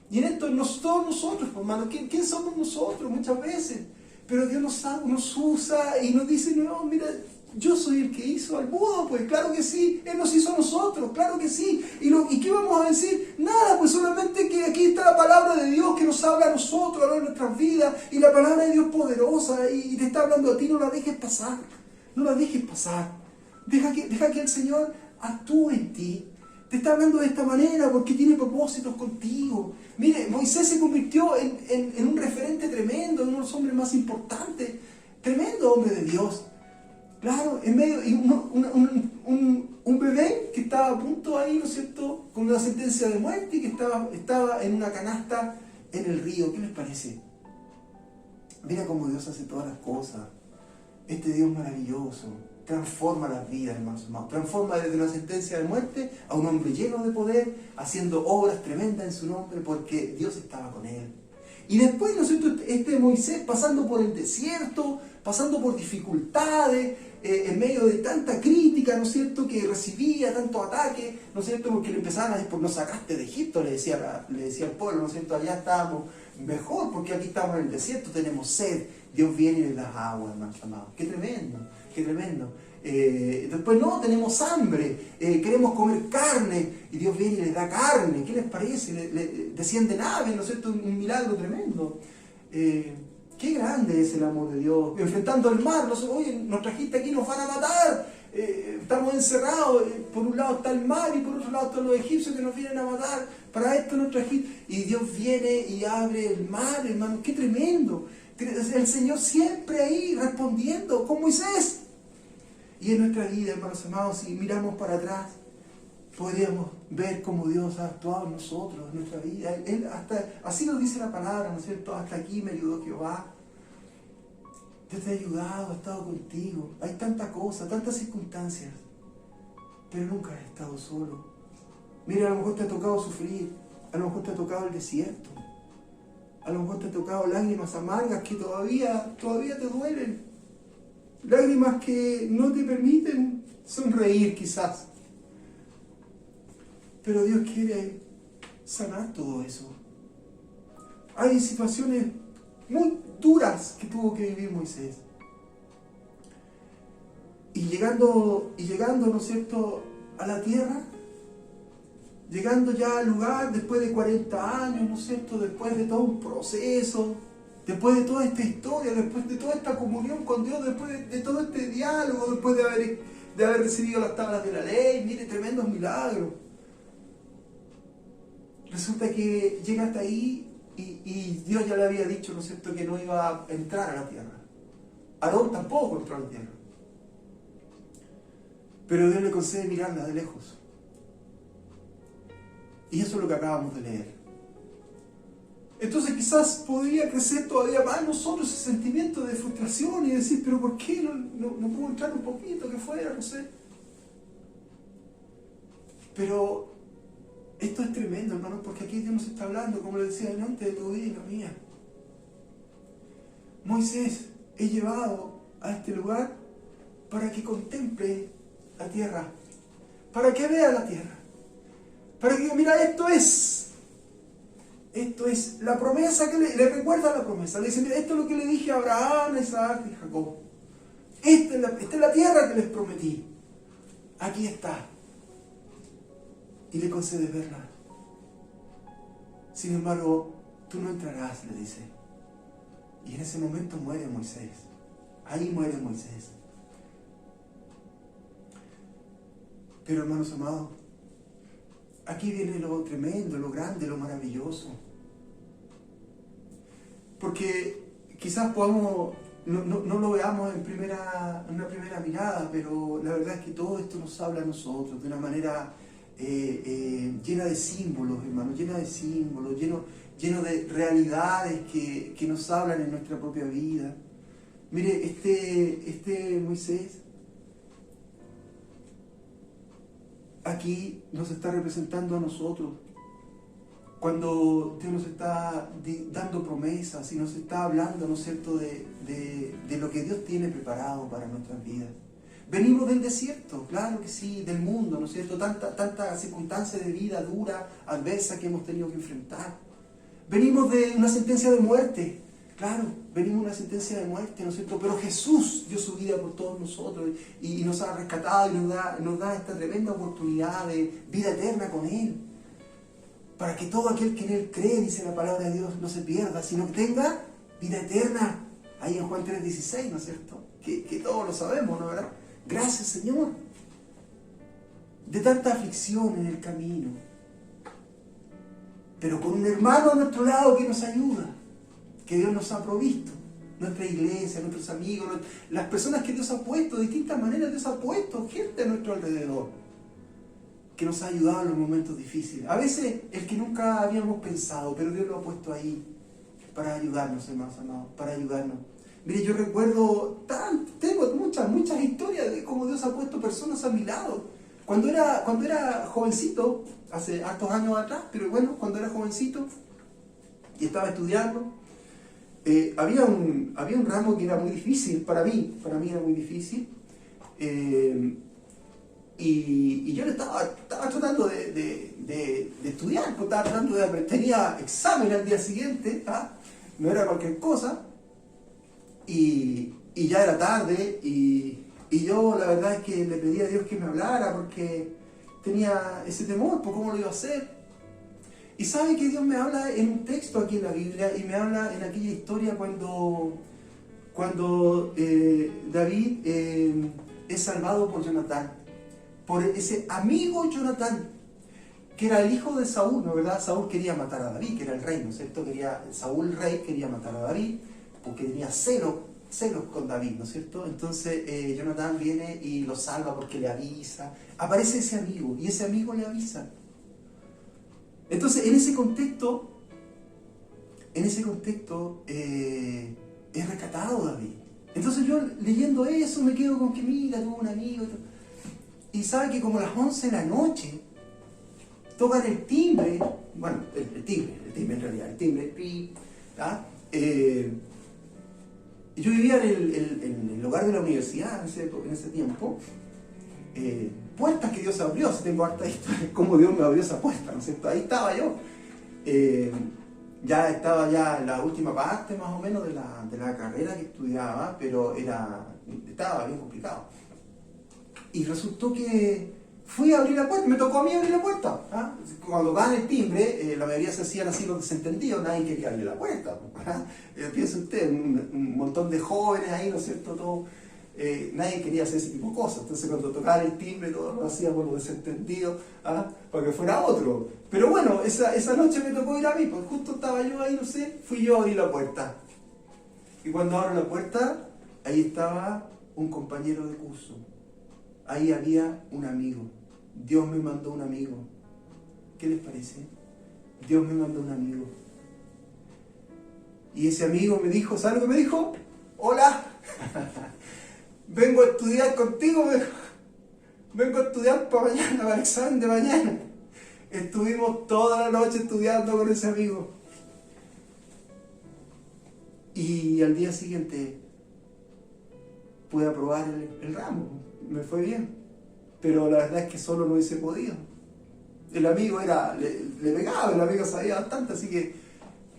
Y en esto, todos nosotros, hermano, ¿quién somos nosotros muchas veces? Pero Dios nos usa y nos dice, no, mira, Yo soy el que hizo al mudo, pues claro que sí, Él nos hizo a nosotros, claro que sí. ¿Y qué vamos a decir? Nada, pues solamente que aquí está la palabra de Dios que nos habla a nosotros, habla de nuestras vidas, y la palabra de Dios poderosa, y te está hablando a ti, no la dejes pasar, no la dejes pasar. Deja que el Señor actúe en ti. Te está hablando de esta manera porque tiene propósitos contigo. Mire, Moisés se convirtió en un referente tremendo, en uno de los hombres más importantes, tremendo hombre de Dios. Claro, en medio, y un bebé que estaba a punto ahí, ¿no es cierto?, con una sentencia de muerte y que estaba en una canasta en el río. ¿Qué les parece? Mira cómo Dios hace todas las cosas. Este Dios maravilloso transforma las vidas, hermanos amados. Transforma desde una sentencia de muerte a un hombre lleno de poder, haciendo obras tremendas en su nombre porque Dios estaba con él. Y después, ¿no es cierto?, este Moisés pasando por el desierto, pasando por dificultades, en medio de tanta crítica, ¿no es cierto?, que recibía, tantos ataques, ¿no es cierto?, porque le empezaban a decir, pues nos sacaste de Egipto, le decía al pueblo, ¿no es cierto?, allá estábamos mejor, porque aquí estamos en el desierto, tenemos sed, Dios viene y les da agua, hermanos amados. ¡Qué tremendo! ¡Qué tremendo! Después no, tenemos hambre, queremos comer carne, y Dios viene y les da carne. ¿Qué les parece? Descienden aves, ¿no es cierto?, un milagro tremendo. Qué grande es el amor de Dios. Enfrentando el mar, oye, nos trajiste aquí, nos van a matar, estamos encerrados, por un lado está el mar y por otro lado están los egipcios que nos vienen a matar, para esto nos trajiste. Y Dios viene y abre el mar, hermano, qué tremendo. El Señor siempre ahí respondiendo con Moisés. Y en nuestra vida, hermanos amados, si miramos para atrás, podríamos ver cómo Dios ha actuado en nosotros, en nuestra vida. Él así nos dice la palabra, ¿no es cierto? Hasta aquí me ayudó Jehová. Dios te ha ayudado, ha estado contigo. Hay tanta cosa, tantas circunstancias, pero nunca has estado solo. Mira, a lo mejor te ha tocado sufrir, a lo mejor te ha tocado el desierto, a lo mejor te ha tocado lágrimas amargas que todavía te duelen. Lágrimas que no te permiten sonreír quizás. Pero Dios quiere sanar todo eso. Hay situaciones muy duras que tuvo que vivir Moisés. Y llegando, ¿no es cierto?, a la tierra, llegando ya al lugar después de 40 años, ¿no es cierto?, después de todo un proceso, después de toda esta historia, después de toda esta comunión con Dios, después de todo este diálogo, después de haber recibido las tablas de la ley, mire, tremendos milagros. Resulta que llega hasta ahí y Dios ya le había dicho, ¿no es cierto?, que no iba a entrar a la tierra. Aarón tampoco entró a la tierra. Pero Dios le concede mirarla de lejos. Y eso es lo que acabamos de leer. Entonces quizás podría crecer todavía más en nosotros ese sentimiento de frustración y decir, pero ¿por qué no puedo entrar un poquito, que fuera, no sé? Pero esto es tremendo, hermanos, porque aquí Dios nos está hablando, como le decía antes, de tu vida y la mía. Moisés es llevado a este lugar para que contemple la tierra, para que vea la tierra, para que diga, mira, esto es la promesa que le recuerda la promesa. Le dice, mira, esto es lo que le dije a Abraham, a Isaac y a Jacob. Esta es la tierra que les prometí. Aquí está. Y le concede verla. Sin embargo, tú no entrarás, le dice. Y en ese momento muere Moisés. Ahí muere Moisés. Pero, hermanos amados, aquí viene lo tremendo, lo grande, lo maravilloso. Porque quizás podamos, no lo veamos en una primera mirada, pero la verdad es que todo esto nos habla a nosotros de una manera llena de símbolos, hermanos, llena de símbolos, lleno de realidades que nos hablan en nuestra propia vida. Mire, este Moisés aquí nos está representando a nosotros. Cuando Dios nos está dando promesas y nos está hablando, ¿no es cierto?, de lo que Dios tiene preparado para nuestras vidas. Venimos del desierto, claro que sí, del mundo, ¿no es cierto?, tanta circunstancia de vida dura, adversa que hemos tenido que enfrentar. Venimos de una sentencia de muerte, Claro, venimos a una sentencia de muerte, ¿no es cierto? Pero Jesús dio su vida por todos nosotros y nos ha rescatado y nos da esta tremenda oportunidad de vida eterna con Él. Para que todo aquel que en Él cree, dice la palabra de Dios, no se pierda, sino que tenga vida eterna. Ahí en Juan 3:16, ¿no es cierto? Que todos lo sabemos, ¿no? ¿Verdad? Gracias, Señor. De tanta aflicción en el camino. Pero con un hermano a nuestro lado que nos ayuda, que Dios nos ha provisto. Nuestra iglesia, nuestros amigos, las personas que Dios ha puesto, de distintas maneras Dios ha puesto gente a nuestro alrededor, que nos ha ayudado en los momentos difíciles. A veces el que nunca habíamos pensado, pero Dios lo ha puesto ahí para ayudarnos, hermanos amados, para ayudarnos. Mire, yo recuerdo, tengo muchas historias de cómo Dios ha puesto personas a mi lado. Cuando era jovencito, hace hartos años atrás, pero bueno, cuando era jovencito y estaba estudiando, había un ramo que era muy difícil para mí era muy difícil, y yo estaba tratando de estudiar, estaba tratando de aprender, tenía examen al día siguiente, no era cualquier cosa, y ya era tarde, y yo la verdad es que le pedí a Dios que me hablara, porque tenía ese temor por cómo lo iba a hacer. Y sabe que Dios me habla en un texto aquí en la Biblia, y me habla en aquella historia cuando David es salvado por Jonatán, por ese amigo Jonatán, que era el hijo de Saúl, ¿no es verdad? Saúl quería matar a David, que era el rey, ¿no es cierto? Saúl, el rey, quería matar a David, porque tenía celos con David, ¿no es cierto? Entonces Jonatán viene y lo salva porque le avisa. Aparece ese amigo, y ese amigo le avisa. Entonces, en ese contexto es rescatado David. Entonces yo leyendo eso me quedo con que mira, tuvo un amigo. Y sabe que como a las 11 de la noche tocan el timbre, bueno, el timbre en realidad, el timbre, yo vivía en el lugar de la universidad en ese tiempo. Puertas que Dios abrió, si tengo harta historia, cómo Dios me abrió esa puerta, ¿no es cierto? Ahí estaba yo. Ya estaba en la última parte más o menos de la carrera que estudiaba, pero estaba bien complicado. Y resultó que fui a abrir la puerta, me tocó a mí abrir la puerta. Cuando dan el timbre, la mayoría se hacían así los desentendidos, nadie quería abrir la puerta. Piensa usted, un montón de jóvenes ahí, ¿no es cierto? Todo. Nadie quería hacer ese tipo de cosas. Entonces cuando tocaban el timbre todos lo hacíamos los desentendidos, para que fuera otro. Pero bueno, esa noche me tocó ir a mí, pues justo estaba yo ahí, no sé, fui yo a abrir la puerta. Y cuando abro la puerta, ahí estaba un compañero de curso. Ahí había un amigo. Dios me mandó un amigo. ¿Qué les parece? Dios me mandó un amigo. Y ese amigo me dijo, ¿sabes lo que me dijo? Hola. Vengo a estudiar contigo, vengo a estudiar para mañana, para el examen de mañana. Estuvimos toda la noche estudiando con ese amigo. Y al día siguiente pude aprobar el ramo, me fue bien. Pero la verdad es que solo no hubiese podido. El amigo le pegaba, el amigo sabía bastante, así que,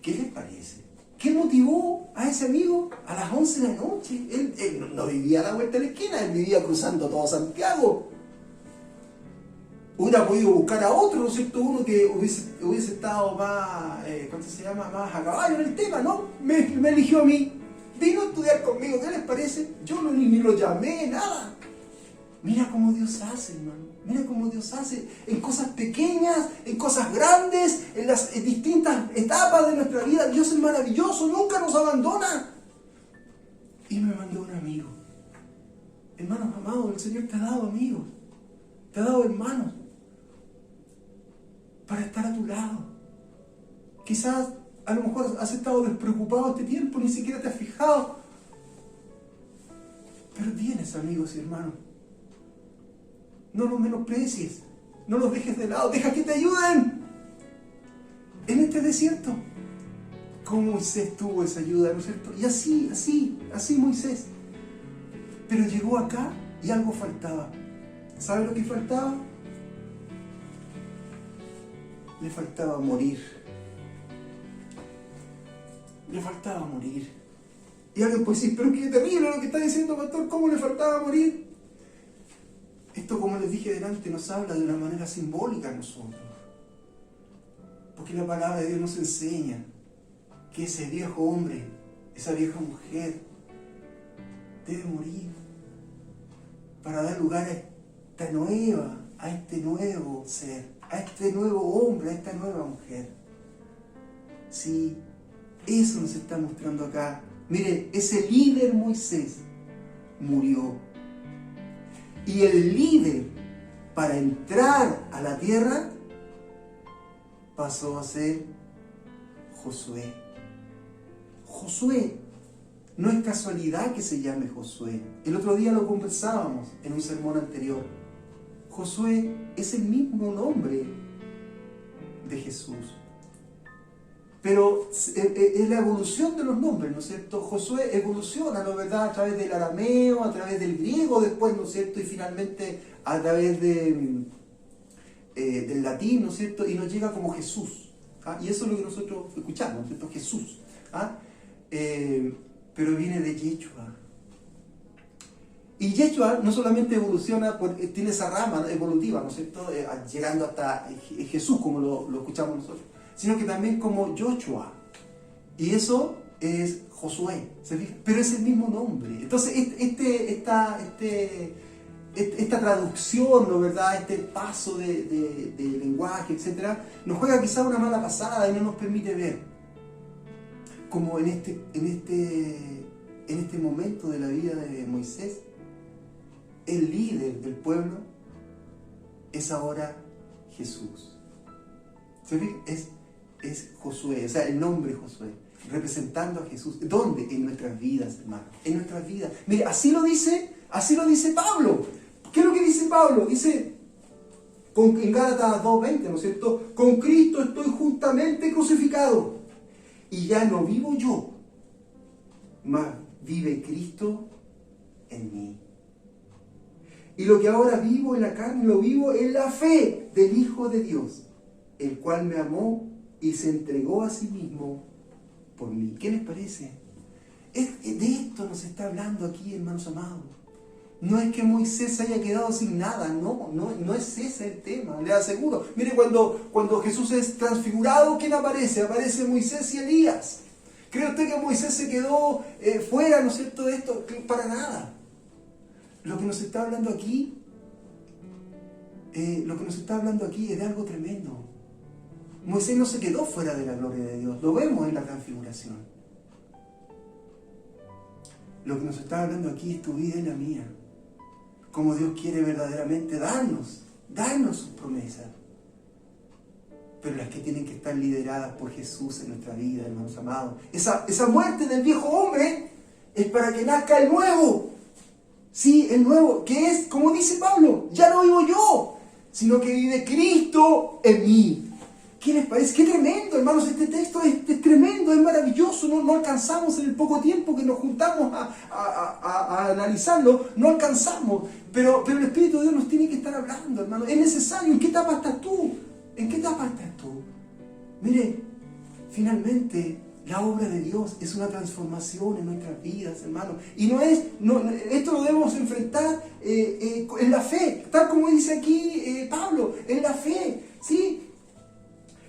¿qué les parece? ¿Qué motivó a ese amigo a las 11 de la noche? Él no vivía a la vuelta de la esquina, él vivía cruzando todo Santiago. Hubiera podido buscar a otro, ¿no es cierto? Uno que hubiese estado más, más a caballo en el tema, ¿no? Me eligió a mí. Vino a estudiar conmigo, ¿qué les parece? Yo ni lo llamé, nada. Mira cómo Dios hace, hermano. Mira cómo Dios hace en cosas pequeñas, en cosas grandes, en las distintas etapas de nuestra vida. Dios es maravilloso, nunca nos abandona. Y me mandó un amigo. Hermanos amados, el Señor te ha dado amigos, te ha dado hermanos para estar a tu lado. Quizás a lo mejor has estado despreocupado este tiempo, ni siquiera te has fijado. Pero tienes amigos y hermanos. No los menosprecies, no los dejes de lado, deja que te ayuden en este desierto. Como Moisés tuvo esa ayuda, ¿no es cierto? Y así Moisés. Pero llegó acá y algo faltaba. ¿Sabe lo que faltaba? Le faltaba morir. le faltaba morir. Y alguien puede decir, pero qué terrible lo que está diciendo, pastor, ¿cómo le faltaba morir? Esto, como les dije delante, nos habla de una manera simbólica a nosotros. Porque la palabra de Dios nos enseña que ese viejo hombre, esa vieja mujer, debe morir para dar lugar a este nuevo ser, a este nuevo hombre, a esta nueva mujer. Sí, eso nos está mostrando acá. Mire, ese líder Moisés murió. Y el líder, para entrar a la tierra, pasó a ser Josué. Josué, no es casualidad que se llame Josué. El otro día lo conversábamos en un sermón anterior. Josué es el mismo nombre de Jesús. Pero es la evolución de los nombres, ¿no es cierto? Josué evoluciona, ¿no es verdad? A través del arameo, a través del griego después, ¿no es cierto? Y finalmente a través del latín, ¿no es cierto? Y nos llega como Jesús. ¿Ah? Y eso es lo que nosotros escuchamos, ¿no es cierto? Jesús. ¿Ah? Pero viene de Yeshua. Y Yeshua no solamente evoluciona, tiene esa rama evolutiva, ¿no es cierto? Llegando hasta Jesús, como lo escuchamos nosotros, sino que también como Joshua. Y eso es Josué, ¿se fija? Pero es el mismo nombre. Entonces, esta traducción, ¿no verdad? Este paso de lenguaje, etc., nos juega quizá una mala pasada y no nos permite ver como en este momento de la vida de Moisés, el líder del pueblo es ahora Jesús. ¿Se fija? Es Josué, o sea, el nombre Josué, representando a Jesús. ¿Dónde? En nuestras vidas, hermano. En nuestras vidas. Mire, así lo dice Pablo. ¿Qué es lo que dice Pablo? Dice en Gálatas 2:20, ¿no es cierto? Con Cristo estoy juntamente crucificado. Y ya no vivo yo, mas vive Cristo en mí. Y lo que ahora vivo en la carne, lo vivo en la fe del Hijo de Dios, el cual me amó y se entregó a sí mismo por mí. ¿Qué les parece? De esto nos está hablando aquí, hermanos amados. No es que Moisés haya quedado sin nada, no es ese el tema, le aseguro. Mire, cuando Jesús es transfigurado, ¿quién aparece? Aparece Moisés y Elías. ¿Cree usted que Moisés se quedó fuera, ¿no es cierto?, de esto? Para nada. Lo que nos está hablando aquí es de algo tremendo. Moisés no se quedó fuera de la gloria de Dios, lo vemos en la transfiguración. Lo que nos está hablando aquí es tu vida y la mía. Como Dios quiere verdaderamente darnos sus promesas. Pero las que tienen que estar lideradas por Jesús en nuestra vida, hermanos amados. Esa muerte del viejo hombre es para que nazca el nuevo. Sí, el nuevo, que es, como dice Pablo, ya no vivo yo, sino que vive Cristo en mí. ¿Qué les parece? ¡Qué tremendo, hermanos! Este texto es tremendo, es maravilloso. No alcanzamos en el poco tiempo que nos juntamos a analizarlo, no alcanzamos. Pero el Espíritu de Dios nos tiene que estar hablando, hermanos. Es necesario. ¿En qué etapa estás tú? ¿En qué etapa estás tú? Mire, finalmente, la obra de Dios es una transformación en nuestras vidas, hermanos. Y esto lo debemos enfrentar en la fe, tal como dice aquí Pablo, en la fe, ¿sí?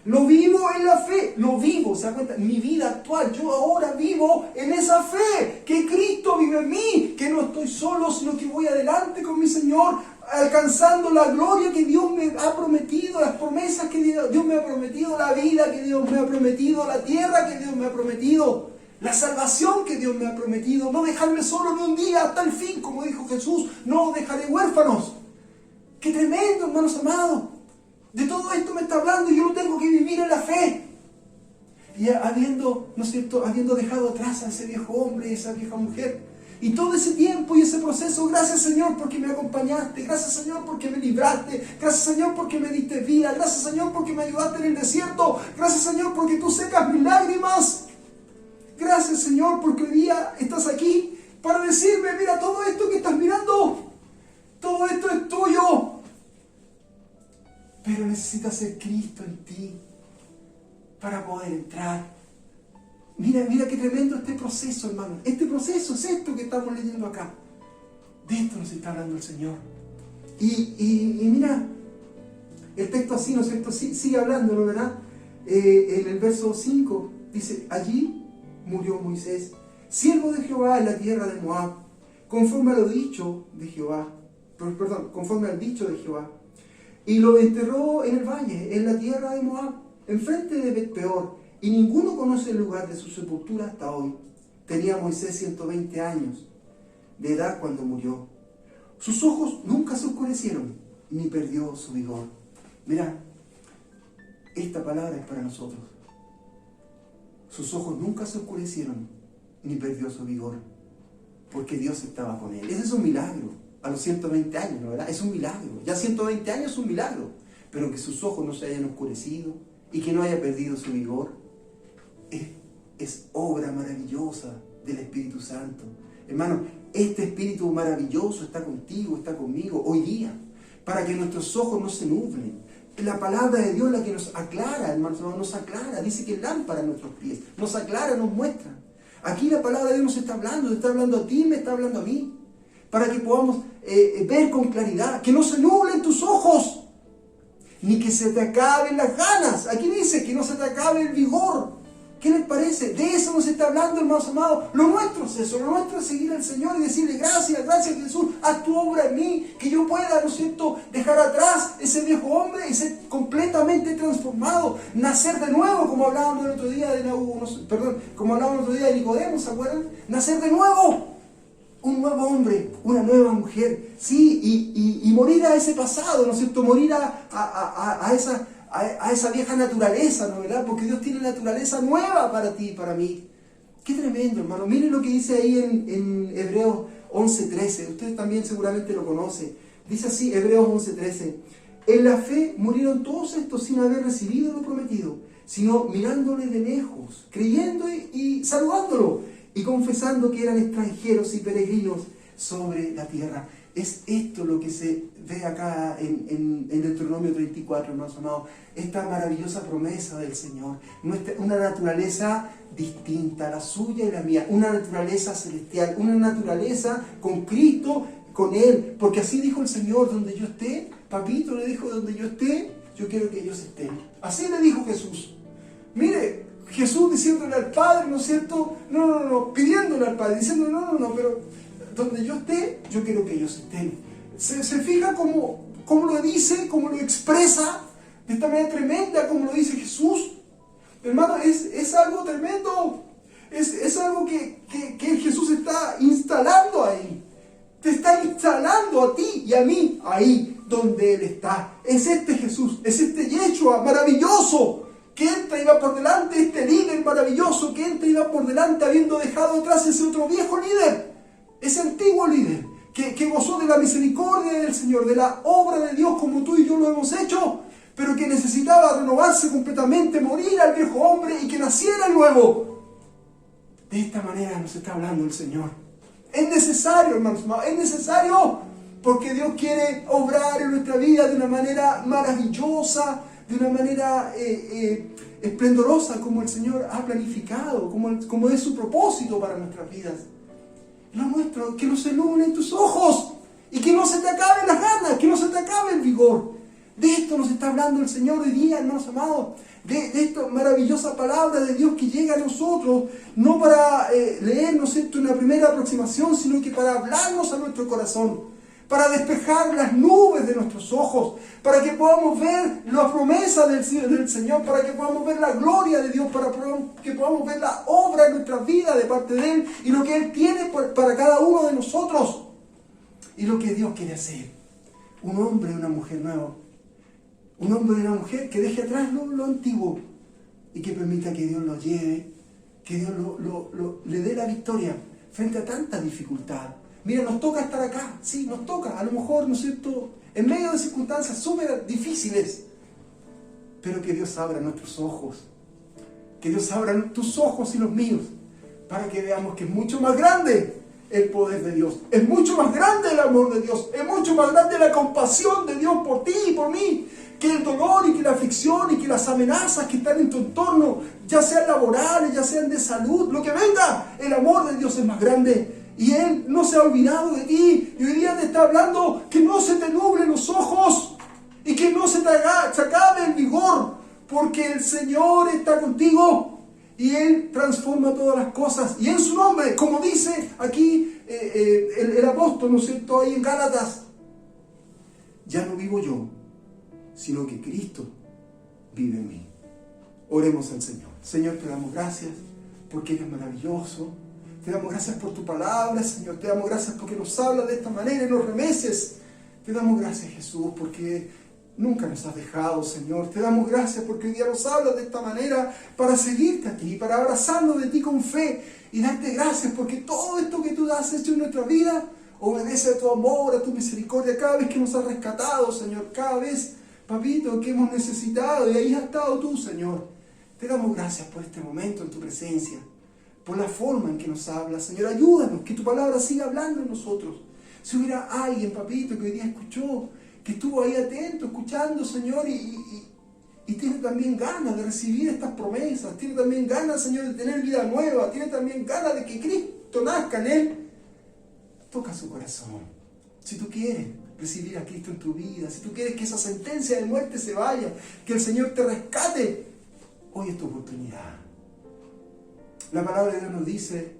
Lo vivo en la fe, lo vivo, ¿se da cuenta? Mi vida actual, yo ahora vivo en esa fe, que Cristo vive en mí, que no estoy solo, sino que voy adelante con mi Señor, alcanzando la gloria que Dios me ha prometido, las promesas que Dios me ha prometido, la vida que Dios me ha prometido, la tierra que Dios me ha prometido, la salvación que Dios me ha prometido, no dejarme solo ni un día hasta el fin, como dijo Jesús, no dejaré huérfanos. ¡Qué tremendo, hermanos amados! De todo esto me está hablando y yo lo tengo que vivir en la fe. Y habiendo dejado atrás a ese viejo hombre y esa vieja mujer, y todo ese tiempo y ese proceso, gracias Señor porque me acompañaste, gracias Señor porque me libraste, gracias Señor porque me diste vida, gracias Señor porque me ayudaste en el desierto, gracias Señor porque tú secas mis lágrimas, gracias Señor porque hoy día estás aquí para decirme, mira, todo esto que estás mirando, todo esto es tuyo. Pero necesitas ser Cristo en ti para poder entrar. Mira qué tremendo este proceso, hermano. Este proceso es esto que estamos leyendo acá. De esto nos está hablando el Señor. Y mira, el texto así, ¿no es cierto? Sigue hablando, ¿no, verdad? En el verso 5 dice, allí murió Moisés, siervo de Jehová en la tierra de Moab, conforme a lo dicho de Jehová, conforme al dicho de Jehová. Y lo enterró en el valle, en la tierra de Moab, enfrente de Bet-peor, y ninguno conoce el lugar de su sepultura hasta hoy. Tenía Moisés 120 años de edad cuando murió. Sus ojos nunca se oscurecieron, ni perdió su vigor. Mira, esta palabra es para nosotros. Sus ojos nunca se oscurecieron, ni perdió su vigor, porque Dios estaba con él. Ese es un milagro, a los 120 años, ¿no, verdad? Es un milagro. Ya 120 años es un milagro, pero que sus ojos no se hayan oscurecido y que no haya perdido su vigor, es obra maravillosa del Espíritu Santo. Hermano, este Espíritu maravilloso está contigo, está conmigo hoy día, para que nuestros ojos no se nublen. La palabra de Dios es la que nos aclara, hermanos, nos aclara, dice que es lámpara a nuestros pies, nos aclara, nos muestra. Aquí la palabra de Dios nos está hablando a ti, me está hablando a mí, para que podamos ver con claridad, que no se nublen tus ojos, ni que se te acaben las ganas. Aquí dice que no se te acabe el vigor. ¿Qué les parece? De eso nos está hablando, hermanos amados. Lo nuestro es eso, lo nuestro es seguir al Señor y decirle gracias Jesús, haz tu obra en mí, que yo pueda, ¿no es cierto?, dejar atrás ese viejo hombre y ser completamente transformado, nacer de nuevo, como hablábamos el otro día como hablábamos el otro día de Nicodemo, ¿se acuerdan? Nacer de nuevo, un nuevo hombre, una nueva mujer, sí, y morir a ese pasado, ¿no es cierto?, morir a esa vieja naturaleza, ¿no, verdad? Porque Dios tiene naturaleza nueva para ti y para mí. Qué tremendo, hermano. Miren lo que dice ahí en Hebreos 11:13. Ustedes también seguramente lo conocen. Dice así, Hebreos 11:13. En la fe murieron todos estos sin haber recibido lo prometido, sino mirándole de lejos, creyendo y saludándolo, y confesando que eran extranjeros y peregrinos sobre la tierra. Es esto lo que se ve acá en Deuteronomio 34, hermanos amados. Esta maravillosa promesa del Señor. Una naturaleza distinta a la suya y la mía. Una naturaleza celestial. Una naturaleza con Cristo, con Él. Porque así dijo el Señor, donde yo esté. Papito le dijo, donde yo esté, yo quiero que ellos estén. Así le dijo Jesús. Mire, Jesús diciéndole al Padre, ¿no es cierto? No, pidiéndole al Padre, diciendo, no, pero donde yo esté, yo quiero que ellos estén. Se fija cómo lo dice, cómo lo expresa, de esta manera tremenda, como lo dice Jesús. Hermano, es algo tremendo. Es algo que Jesús está instalando ahí. Te está instalando a ti y a mí ahí donde Él está. Es este Jesús, es este Yeshua maravilloso, que entra y va por delante, este líder maravilloso que entra y va por delante, habiendo dejado atrás ese otro viejo líder, ese antiguo líder, que gozó de la misericordia del Señor, de la obra de Dios como tú y yo lo hemos hecho, pero que necesitaba renovarse completamente, morir al viejo hombre y que naciera el nuevo. De esta manera nos está hablando el Señor. Es necesario, hermanos, es necesario, porque Dios quiere obrar en nuestra vida de una manera maravillosa, de una manera esplendorosa, como el Señor ha planificado, como es su propósito para nuestras vidas. Lo nuestro, que no se nublen tus ojos y que no se te acaben las ganas, que no se te acabe el vigor. De esto nos está hablando el Señor hoy día, hermanos amados, de esta maravillosa palabra de Dios que llega a nosotros, no para leernos esto en una primera aproximación, sino que para hablarnos a nuestro corazón, para despejar las nubes de nuestros ojos, para que podamos ver la promesa del Señor, para que podamos ver la gloria de Dios, para que podamos ver la obra en nuestra vida de parte de Él y lo que Él tiene para cada uno de nosotros y lo que Dios quiere hacer. Un hombre y una mujer nuevos. Un hombre y una mujer que deje atrás lo antiguo y que permita que Dios lo lleve, que Dios le dé la victoria frente a tanta dificultad. Mira, nos toca estar acá, sí, nos toca, a lo mejor, ¿no es cierto?, en medio de circunstancias súper difíciles, pero que Dios abra nuestros ojos, que Dios abra tus ojos y los míos, para que veamos que es mucho más grande el poder de Dios, es mucho más grande el amor de Dios, es mucho más grande la compasión de Dios por ti y por mí, que el dolor y que la aflicción y que las amenazas que están en tu entorno, ya sean laborales, ya sean de salud, lo que venga, el amor de Dios es más grande. Y Él no se ha olvidado de ti. Y hoy día te está hablando que no se te nublen los ojos y que no se te acabe el vigor, porque el Señor está contigo y Él transforma todas las cosas. Y en su nombre, como dice aquí el apóstol, ¿no es cierto?, ahí en Gálatas, ya no vivo yo, sino que Cristo vive en mí. Oremos al Señor. Señor, te damos gracias porque eres maravilloso. Te damos gracias por tu palabra, Señor. Te damos gracias porque nos hablas de esta manera y nos remeces. Te damos gracias, Jesús, porque nunca nos has dejado, Señor. Te damos gracias porque hoy día nos hablas de esta manera para seguirte a ti, para abrazarnos de ti con fe y darte gracias porque todo esto que tú has hecho en nuestra vida obedece a tu amor, a tu misericordia, cada vez que nos has rescatado, Señor, cada vez, papito, que hemos necesitado, y ahí has estado tú, Señor. Te damos gracias por este momento en tu presencia, por la forma en que nos hablas, Señor. Ayúdanos, que tu palabra siga hablando en nosotros. Si hubiera alguien, papito, que hoy día escuchó, que estuvo ahí atento, escuchando, Señor, y tiene también ganas de recibir estas promesas, tiene también ganas, Señor, de tener vida nueva, tiene también ganas de que Cristo nazca en él, toca su corazón. Si tú quieres recibir a Cristo en tu vida, si tú quieres que esa sentencia de muerte se vaya, que el Señor te rescate, hoy es tu oportunidad. La palabra de Dios nos dice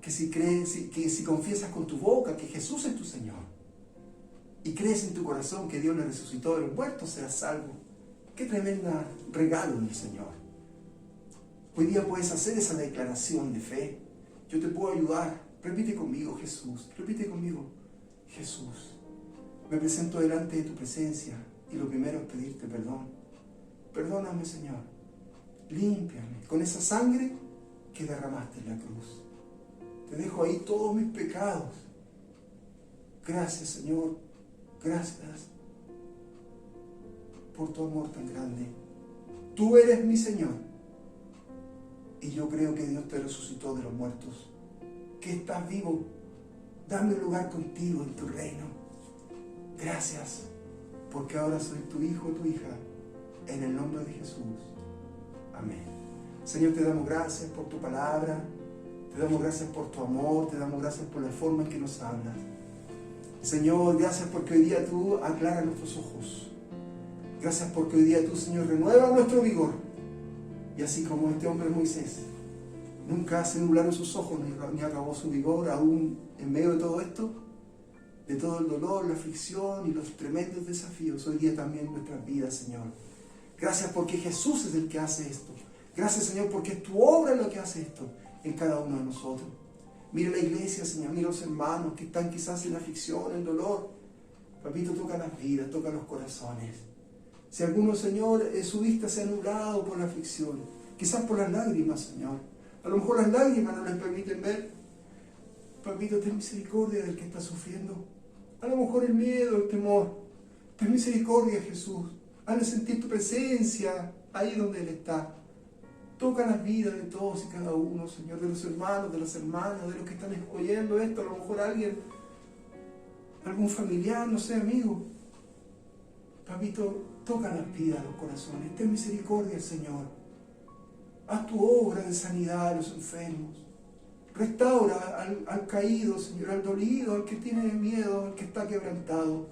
que si crees, que si confiesas con tu boca que Jesús es tu Señor y crees en tu corazón que Dios le resucitó de los muertos, serás salvo. Qué tremenda regalo del Señor. Hoy día puedes hacer esa declaración de fe. Yo te puedo ayudar. Repite conmigo, Jesús. Repite conmigo, Jesús. Me presento delante de tu presencia y lo primero es pedirte perdón. Perdóname, Señor. Límpiame con esa sangre que derramaste en la cruz. Te dejo ahí todos mis pecados. Gracias, Señor. Gracias por tu amor tan grande. Tú eres mi Señor. Y yo creo que Dios te resucitó de los muertos. Que estás vivo. Dame un lugar contigo en tu reino. Gracias, porque ahora soy tu hijo, tu hija. En el nombre de Jesús. Amén. Señor, te damos gracias por tu palabra. Te damos gracias por tu amor. Te damos gracias por la forma en que nos hablas. Señor, gracias porque hoy día tú aclaras nuestros ojos. Gracias porque hoy día tú, Señor, renuevas nuestro vigor. Y así como este hombre Moisés nunca se nublaron sus ojos ni acabó su vigor, aún en medio de todo esto, de todo el dolor, la aflicción y los tremendos desafíos, hoy día también en nuestras vidas, Señor. Gracias porque Jesús es el que hace esto. Gracias, Señor, porque es tu obra lo que hace esto en cada uno de nosotros. Mira la iglesia, Señor, mira los hermanos que están quizás en la aflicción, en el dolor. Papito, toca las vidas, toca los corazones. Si alguno, Señor, su vista se ha nublado por la aflicción, quizás por las lágrimas, Señor. A lo mejor las lágrimas no les permiten ver. Papito, ten misericordia del que está sufriendo. A lo mejor el miedo, el temor. Ten misericordia, Jesús. Hazle sentir tu presencia ahí donde Él está. Toca las vidas de todos y cada uno, Señor, de los hermanos, de las hermanas, de los que están oyendo esto. A lo mejor alguien, algún familiar, no sé, amigo. Papito, toca las vidas, los corazones. Ten misericordia, Señor. Haz tu obra de sanidad a los enfermos. Restaura al caído, Señor, al dolido, al que tiene miedo, al que está quebrantado.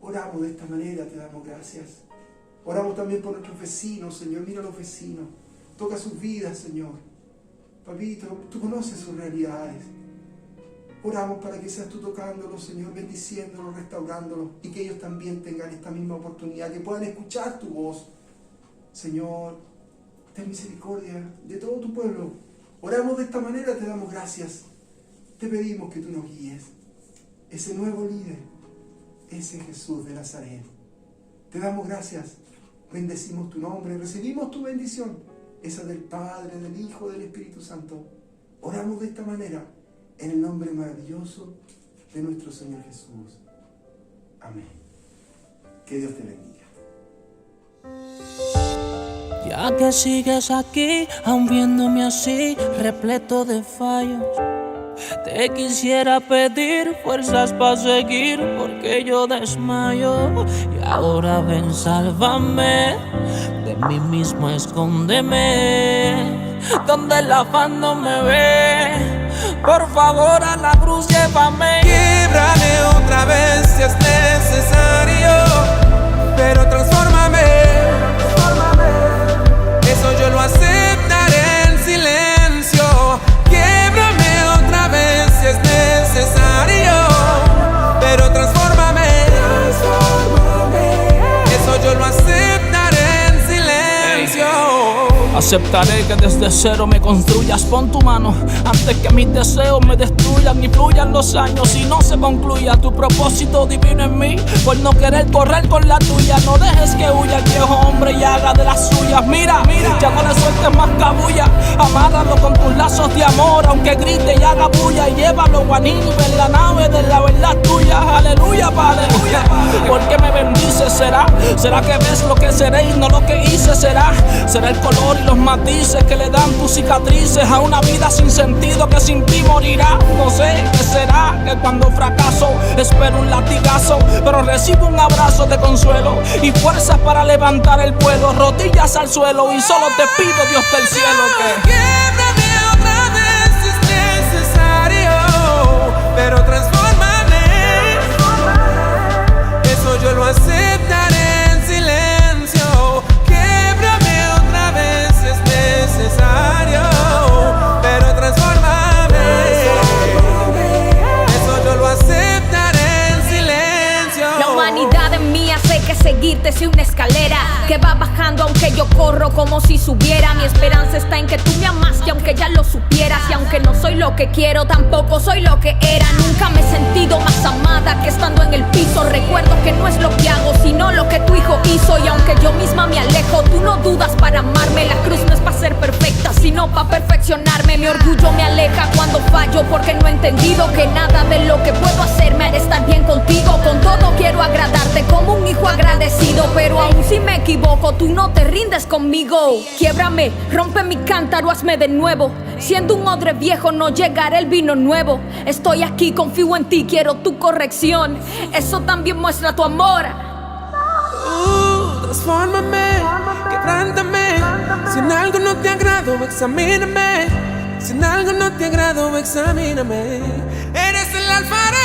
Oramos de esta manera, te damos gracias. Oramos también por nuestros vecinos, Señor. Mira a los vecinos. Toca sus vidas, Señor. Papito, tú conoces sus realidades. Oramos para que seas tú tocándolos, Señor, bendiciéndolos, restaurándolos, y que ellos también tengan esta misma oportunidad, que puedan escuchar tu voz. Señor, ten misericordia de todo tu pueblo. Oramos de esta manera, te damos gracias. Te pedimos que tú nos guíes. Ese nuevo líder, ese Jesús de Nazaret. Te damos gracias. Bendecimos tu nombre, recibimos tu bendición, esa del Padre, del Hijo, del Espíritu Santo. Oramos de esta manera, en el nombre maravilloso de nuestro Señor Jesús. Amén. Que Dios te bendiga. Ya que sigues aquí, aún viéndome así, repleto de fallos, Te quisiera pedir fuerzas para seguir, porque yo desmayo. Y ahora ven, sálvame, de mí mismo escóndeme, donde el afán no me ve. Por favor, a la cruz llévame. Quiebrame otra vez si es necesario, pero transfórmame. Eso yo lo aceptaré en silencio. Quiebrame otra vez si es necesario, pero transfórmame. Eso yo lo aceptaré en silencio. Aceptaré que desde cero me construyas. Pon tu mano antes que mis deseos me destruyan y fluyan los años y no se concluya tu propósito divino en mí, por no querer correr con la tuya. No dejes que huya el viejo hombre y haga de las suyas. Mira, ya no le sueltes más cabulla. Amárralo con tus lazos de amor, aunque grite y haga bulla. Y llévalo a Nínive en la nave de la verdad tuya. Aleluya, Padre. ¿Por qué me bendices? ¿Será que ves lo que seré y no lo que hice? ¿Será el color y los matices que le dan tus cicatrices a una vida sin sentido que sin ti morirá? No sé qué será, que cuando fracaso espero un latigazo, pero recibo un abrazo de consuelo y fuerzas para levantar el vuelo. Rodillas al suelo y solo te pido, Dios del cielo, que quiebrame otra vez si es necesario, pero transfórmame. Eso yo lo aceptaré en silencio. Quiebrame otra vez si es necesario, pero transfórmame. Eso yo lo aceptaré en silencio. La humanidad en mí hace que seguirte sea una escalera que va bajando aunque yo corro como si subiera. Mi esperanza está en que tú me amaste aunque ya lo supieras. Y aunque no soy lo que quiero, tampoco soy lo que era. Nunca me he sentido más amada que estando en el piso. Recuerdo que no es lo que hago, sino lo que tu hijo hizo. Y aunque yo misma me alejo, tú no dudas para amarme. La cruz no es para ser perfecta, sino para perfeccionarme. Mi orgullo me aleja cuando fallo, porque no he entendido que nada de lo que puedo hacer me hará estar bien contigo. Con todo quiero agradarte como un hijo agradecido, pero aún si me equivoco, tú no te rindes conmigo. Quiébrame, rompe mi cántaro, hazme de nuevo. Siendo un odre viejo no llegará el vino nuevo. Estoy aquí, confío en ti, quiero tu corrección. Eso también muestra tu amor. Transfórmame, quebrántame. Si en algo no te agrado, examíname. Si en algo no te agrado, examíname. Eres el alfarero.